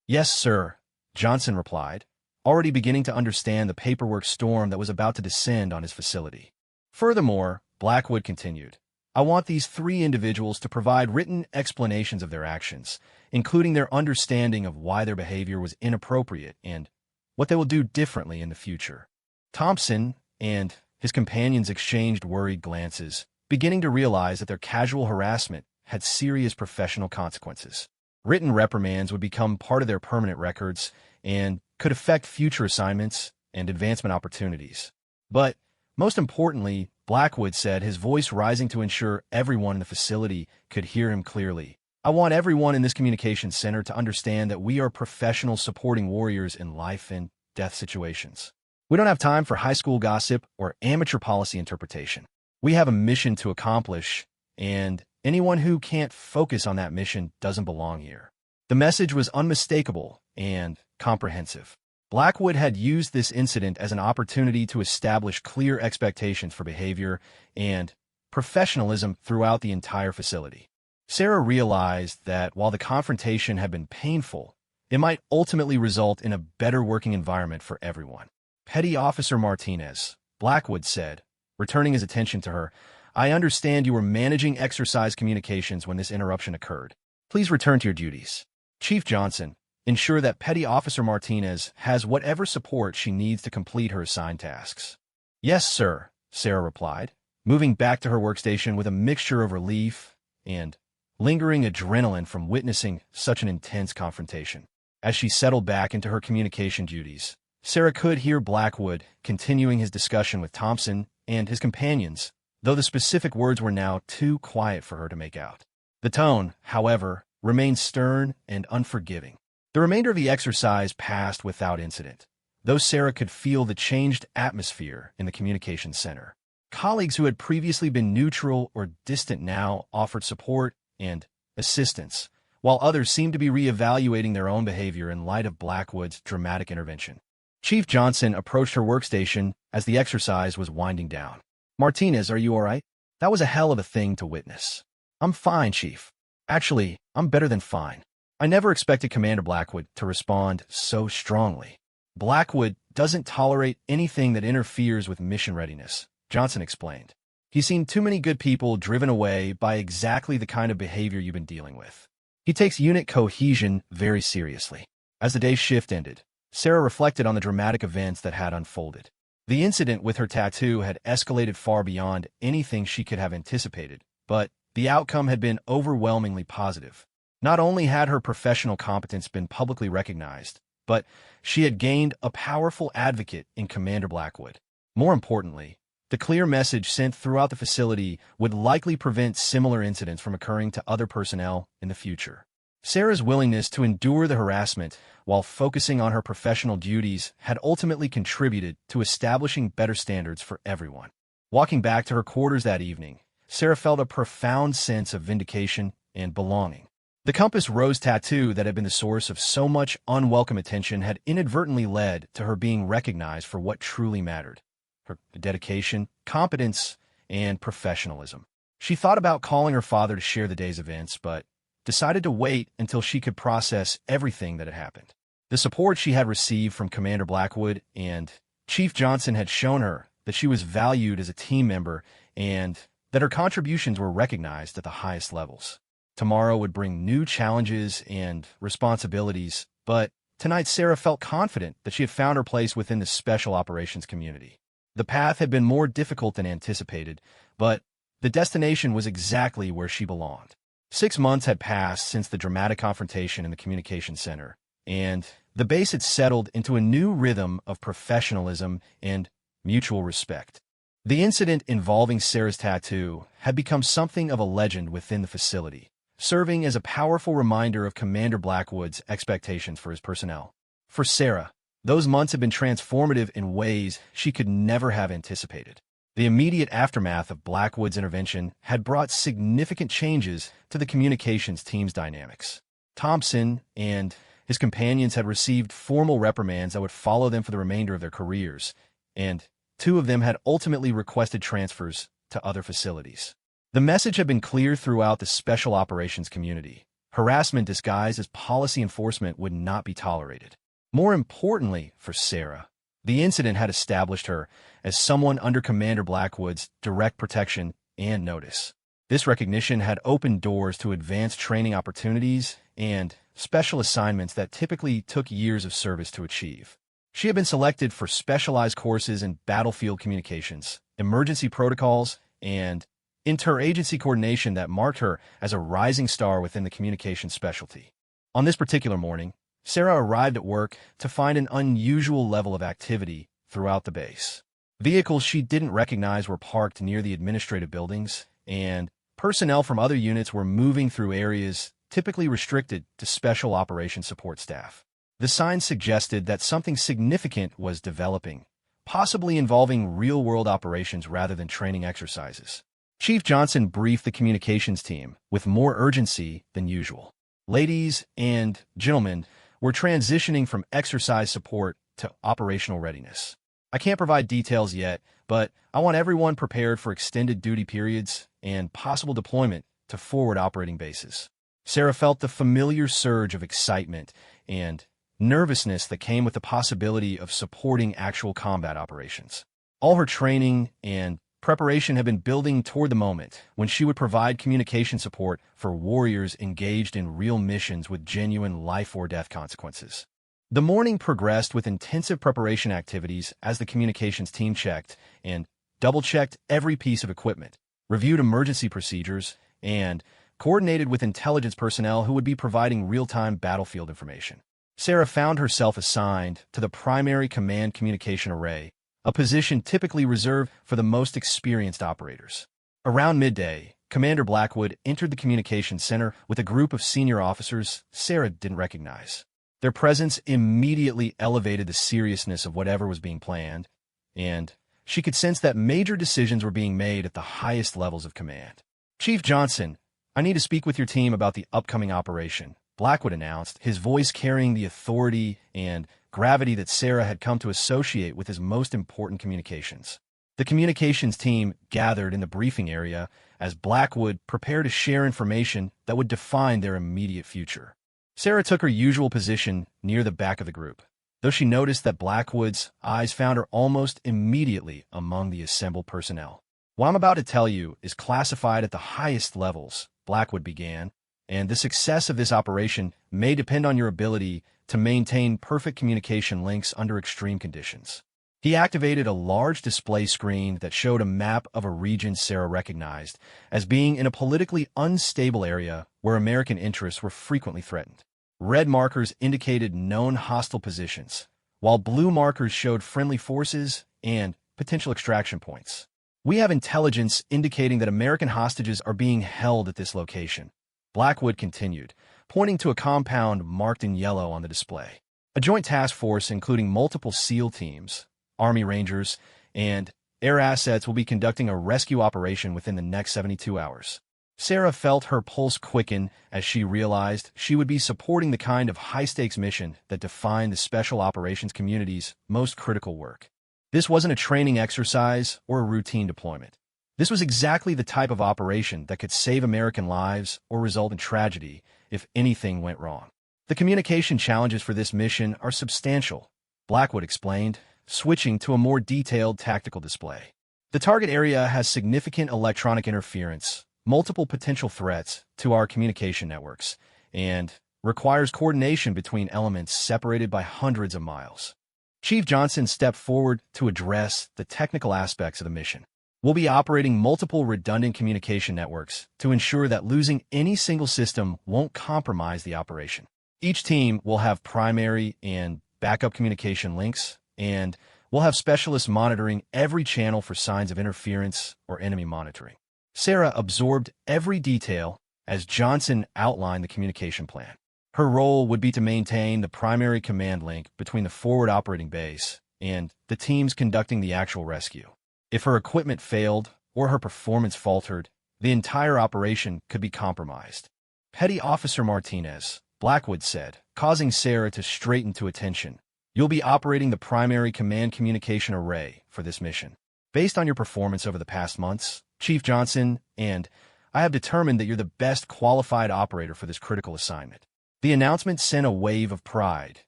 Yes, sir, Johnson replied, already beginning to understand the paperwork storm that was about to descend on his facility. Furthermore, Blackwood continued, I want these three individuals to provide written explanations of their actions, including their understanding of why their behavior was inappropriate and what they will do differently in the future. Thompson and his companions exchanged worried glances, beginning to realize that their casual harassment had serious professional consequences. Written reprimands would become part of their permanent records and could affect future assignments and advancement opportunities. But, most importantly, Blackwood said, his voice rising to ensure everyone in the facility could hear him clearly, I want everyone in this communications center to understand that we are professionals supporting warriors in life and death situations. We don't have time for high school gossip or amateur policy interpretation. We have a mission to accomplish, and anyone who can't focus on that mission doesn't belong here. The message was unmistakable and comprehensive. Blackwood had used this incident as an opportunity to establish clear expectations for behavior and professionalism throughout the entire facility. Sarah realized that while the confrontation had been painful, it might ultimately result in a better working environment for everyone. Petty Officer Martinez, Blackwood said, returning his attention to her, I understand you were managing exercise communications when this interruption occurred. Please return to your duties. Chief Johnson, ensure that Petty Officer Martinez has whatever support she needs to complete her assigned tasks. Yes, sir, Sarah replied, moving back to her workstation with a mixture of relief and lingering adrenaline from witnessing such an intense confrontation. As she settled back into her communication duties, Sarah could hear Blackwood continuing his discussion with Thompson and his companions, though the specific words were now too quiet for her to make out. The tone, however, remained stern and unforgiving. The remainder of the exercise passed without incident, though Sarah could feel the changed atmosphere in the communications center. Colleagues who had previously been neutral or distant now offered support and assistance, while others seemed to be reevaluating their own behavior in light of Blackwood's dramatic intervention. Chief Johnson approached her workstation as the exercise was winding down. Martinez, are you all right? That was a hell of a thing to witness. I'm fine, Chief. Actually, I'm better than fine. I never expected Commander Blackwood to respond so strongly. Blackwood doesn't tolerate anything that interferes with mission readiness, Johnson explained. He's seen too many good people driven away by exactly the kind of behavior you've been dealing with. He takes unit cohesion very seriously. As the day's shift ended, Sarah reflected on the dramatic events that had unfolded. The incident with her tattoo had escalated far beyond anything she could have anticipated, but the outcome had been overwhelmingly positive. Not only had her professional competence been publicly recognized, but she had gained a powerful advocate in Commander Blackwood. More importantly, the clear message sent throughout the facility would likely prevent similar incidents from occurring to other personnel in the future. Sarah's willingness to endure the harassment while focusing on her professional duties had ultimately contributed to establishing better standards for everyone. Walking back to her quarters that evening, Sarah felt a profound sense of vindication and belonging. The compass rose tattoo that had been the source of so much unwelcome attention had inadvertently led to her being recognized for what truly mattered: her dedication, competence, and professionalism. She thought about calling her father to share the day's events, but decided to wait until she could process everything that had happened. The support she had received from Commander Blackwood and Chief Johnson had shown her that she was valued as a team member and that her contributions were recognized at the highest levels. Tomorrow would bring new challenges and responsibilities, but tonight Sarah felt confident that she had found her place within the special operations community. The path had been more difficult than anticipated, but the destination was exactly where she belonged. 6 months had passed since the dramatic confrontation in the communications center, and the base had settled into a new rhythm of professionalism and mutual respect. The incident involving Sarah's tattoo had become something of a legend within the facility, serving as a powerful reminder of Commander Blackwood's expectations for his personnel. For Sarah, those months had been transformative in ways she could never have anticipated. The immediate aftermath of Blackwood's intervention had brought significant changes to the communications team's dynamics. Thompson and his companions had received formal reprimands that would follow them for the remainder of their careers, and two of them had ultimately requested transfers to other facilities. The message had been clear throughout the special operations community. Harassment disguised as policy enforcement would not be tolerated. More importantly for Sarah, the incident had established her as someone under Commander Blackwood's direct protection and notice. This recognition had opened doors to advanced training opportunities and special assignments that typically took years of service to achieve. She had been selected for specialized courses in battlefield communications, emergency protocols, and interagency coordination that marked her as a rising star within the communications specialty. On this particular morning, Sarah arrived at work to find an unusual level of activity throughout the base. Vehicles she didn't recognize were parked near the administrative buildings, and personnel from other units were moving through areas typically restricted to special operations support staff. The signs suggested that something significant was developing, possibly involving real-world operations rather than training exercises. Chief Johnson briefed the communications team with more urgency than usual. Ladies and gentlemen, we're transitioning from exercise support to operational readiness. I can't provide details yet, but I want everyone prepared for extended duty periods and possible deployment to forward operating bases. Sarah felt the familiar surge of excitement and nervousness that came with the possibility of supporting actual combat operations. All her training and preparation had been building toward the moment when she would provide communication support for warriors engaged in real missions with genuine life-or-death consequences. The morning progressed with intensive preparation activities as the communications team checked and double-checked every piece of equipment, reviewed emergency procedures, and coordinated with intelligence personnel who would be providing real-time battlefield information. Sarah found herself assigned to the primary command communication array, a position typically reserved for the most experienced operators. Around midday, Commander Blackwood entered the communications center with a group of senior officers Sarah didn't recognize. Their presence immediately elevated the seriousness of whatever was being planned, and she could sense that major decisions were being made at the highest levels of command. "Chief Johnson, I need to speak with your team about the upcoming operation," Blackwood announced, his voice carrying the authority and gravity that Sarah had come to associate with his most important communications. The communications team gathered in the briefing area as Blackwood prepared to share information that would define their immediate future. Sarah took her usual position near the back of the group, though she noticed that Blackwood's eyes found her almost immediately among the assembled personnel. "What I'm about to tell you is classified at the highest levels," Blackwood began, "and the success of this operation may depend on your ability to maintain perfect communication links under extreme conditions." He activated a large display screen that showed a map of a region Sarah recognized as being in a politically unstable area where American interests were frequently threatened. Red markers indicated known hostile positions, while blue markers showed friendly forces and potential extraction points. "We have intelligence indicating that American hostages are being held at this location," Blackwood continued, pointing to a compound marked in yellow on the display. "A joint task force including multiple SEAL teams, Army Rangers, and air assets will be conducting a rescue operation within the next 72 hours. Sarah felt her pulse quicken as she realized she would be supporting the kind of high-stakes mission that defined the special operations community's most critical work. This wasn't a training exercise or a routine deployment. This was exactly the type of operation that could save American lives or result in tragedy if anything went wrong. "The communication challenges for this mission are substantial," Blackwood explained, switching to a more detailed tactical display. "The target area has significant electronic interference, multiple potential threats to our communication networks, and requires coordination between elements separated by hundreds of miles." Chief Johnson stepped forward to address the technical aspects of the mission. "We'll be operating multiple redundant communication networks to ensure that losing any single system won't compromise the operation. Each team will have primary and backup communication links, and we'll have specialists monitoring every channel for signs of interference or enemy monitoring." Sarah absorbed every detail as Johnson outlined the communication plan. Her role would be to maintain the primary command link between the forward operating base and the teams conducting the actual rescue. If her equipment failed or her performance faltered, the entire operation could be compromised. Petty Officer Martinez, Blackwood said, causing Sarah to straighten to attention. You'll be operating the primary command communication array for this mission. Based on your performance over the past months, Chief Johnson and I have determined that you're the best qualified operator for this critical assignment. The announcement sent a wave of pride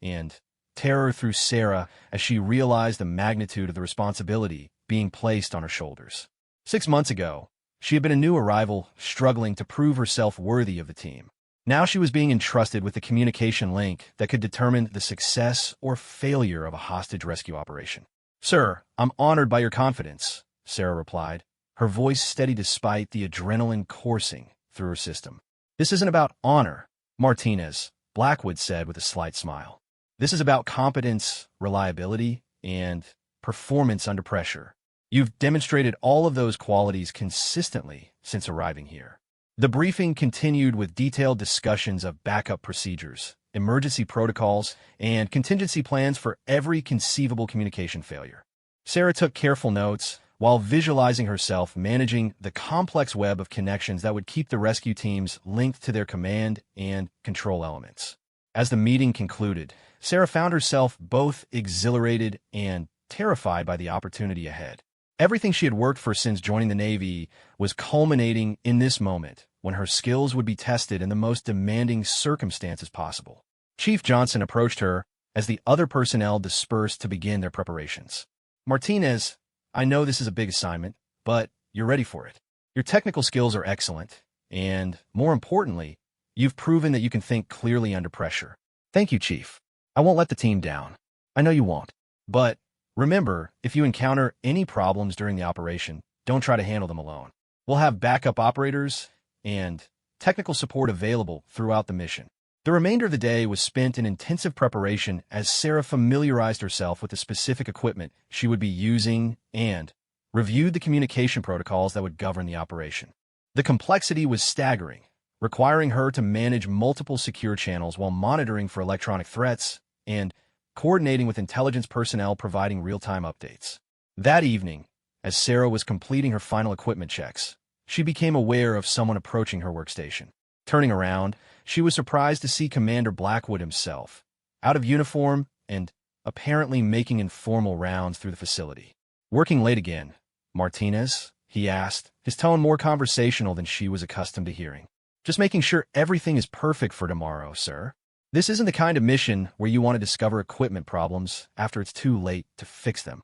and terror through Sarah as she realized the magnitude of the responsibility being placed on her shoulders. 6 months ago, she had been a new arrival, struggling to prove herself worthy of the team. Now she was being entrusted with the communication link that could determine the success or failure of a hostage rescue operation. "Sir, I'm honored by your confidence," Sarah replied, her voice steady despite the adrenaline coursing through her system. "This isn't about honor," Martinez, Blackwood said with a slight smile. "This is about competence, reliability, and performance under pressure. You've demonstrated all of those qualities consistently since arriving here." The briefing continued with detailed discussions of backup procedures, emergency protocols, and contingency plans for every conceivable communication failure. Sarah took careful notes while visualizing herself managing the complex web of connections that would keep the rescue teams linked to their command and control elements. As the meeting concluded, Sarah found herself both exhilarated and terrified by the opportunity ahead. Everything she had worked for since joining the Navy was culminating in this moment when her skills would be tested in the most demanding circumstances possible. Chief Johnson approached her as the other personnel dispersed to begin their preparations. "Martinez, I know this is a big assignment, but you're ready for it. Your technical skills are excellent, and more importantly, you've proven that you can think clearly under pressure." "Thank you, Chief. I won't let the team down." "I know you won't. But remember, if you encounter any problems during the operation, don't try to handle them alone. We'll have backup operators and technical support available throughout the mission." The remainder of the day was spent in intensive preparation as Sarah familiarized herself with the specific equipment she would be using and reviewed the communication protocols that would govern the operation. The complexity was staggering, requiring her to manage multiple secure channels while monitoring for electronic threats and coordinating with intelligence personnel providing real-time updates. That evening, as Sarah was completing her final equipment checks, she became aware of someone approaching her workstation. Turning around, she was surprised to see Commander Blackwood himself, out of uniform and apparently making informal rounds through the facility. "Working late again, Martinez?" he asked, his tone more conversational than she was accustomed to hearing. "Just making sure everything is perfect for tomorrow, sir. This isn't the kind of mission where you want to discover equipment problems after it's too late to fix them."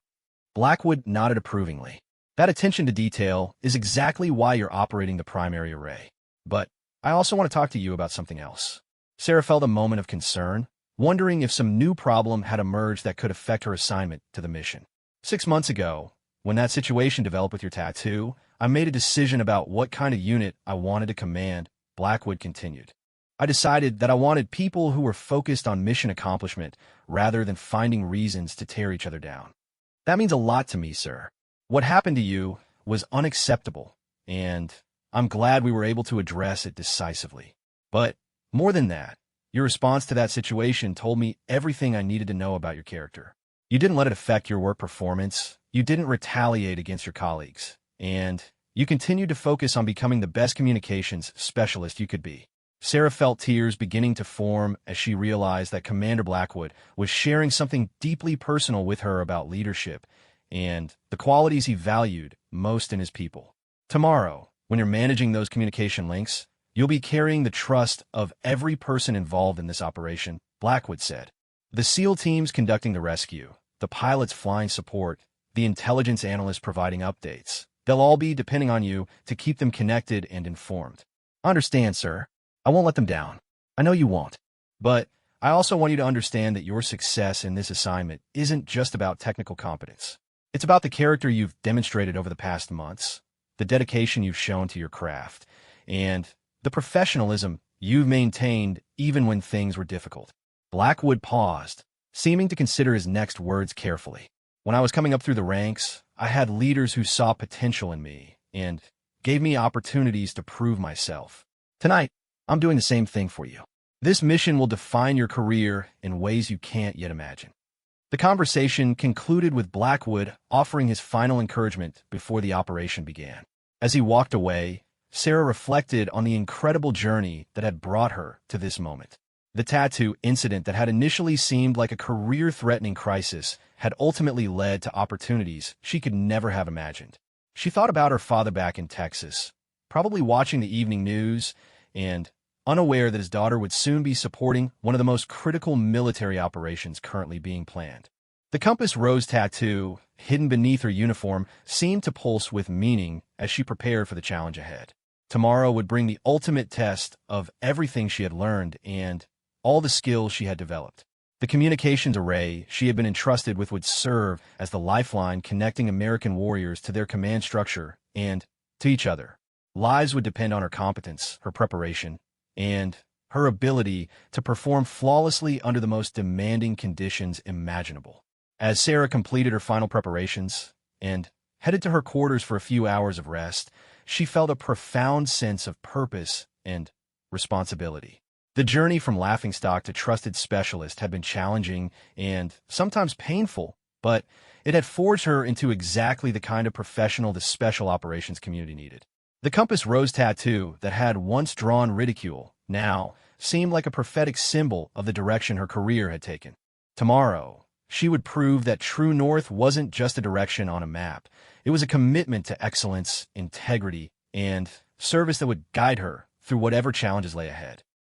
Blackwood nodded approvingly. "That attention to detail is exactly why you're operating the primary array. But I also want to talk to you about something else." Sarah felt a moment of concern, wondering if some new problem had emerged that could affect her assignment to the mission. 6 months ago, when that situation developed with your tattoo, I made a decision about what kind of unit I wanted to command," Blackwood continued. "I decided that I wanted people who were focused on mission accomplishment rather than finding reasons to tear each other down. That means a lot to me, sir. What happened to you was unacceptable, and I'm glad we were able to address it decisively. But more than that, your response to that situation told me everything I needed to know about your character. You didn't let it affect your work performance, you didn't retaliate against your colleagues, and you continued to focus on becoming the best communications specialist you could be." Sarah felt tears beginning to form as she realized that Commander Blackwood was sharing something deeply personal with her about leadership and the qualities he valued most in his people. "Tomorrow, when you're managing those communication links, you'll be carrying the trust of every person involved in this operation," Blackwood said. "The SEAL teams conducting the rescue, the pilots flying support, the intelligence analysts providing updates. They'll all be depending on you to keep them connected and informed." "I understand, sir. I won't let them down." "I know you won't. But I also want you to understand that your success in this assignment isn't just about technical competence. It's about the character you've demonstrated over the past months, the dedication you've shown to your craft, and the professionalism you've maintained even when things were difficult." Blackwood paused, seeming to consider his next words carefully. "When I was coming up through the ranks, I had leaders who saw potential in me and gave me opportunities to prove myself. Tonight, I'm doing the same thing for you. This mission will define your career in ways you can't yet imagine." The conversation concluded with Blackwood offering his final encouragement before the operation began. As he walked away, Sarah reflected on the incredible journey that had brought her to this moment. The tattoo incident that had initially seemed like a career-threatening crisis had ultimately led to opportunities she could never have imagined. She thought about her father back in Texas, probably watching the evening news and unaware that his daughter would soon be supporting one of the most critical military operations currently being planned. The compass rose tattoo, hidden beneath her uniform, seemed to pulse with meaning as she prepared for the challenge ahead. Tomorrow would bring the ultimate test of everything she had learned and all the skills she had developed. The communications array she had been entrusted with would serve as the lifeline connecting American warriors to their command structure and to each other. Lives would depend on her competence, her preparation, and her ability to perform flawlessly under the most demanding conditions imaginable. As Sarah completed her final preparations and headed to her quarters for a few hours of rest, she felt a profound sense of purpose and responsibility. The journey from laughingstock to trusted specialist had been challenging and sometimes painful, but it had forged her into exactly the kind of professional the special operations community needed. The compass rose tattoo that had once drawn ridicule now seemed like a prophetic symbol of the direction her career had taken. Tomorrow, she would prove that true north wasn't just a direction on a map. It was a commitment to excellence, integrity, and service that would guide her through whatever challenges lay ahead.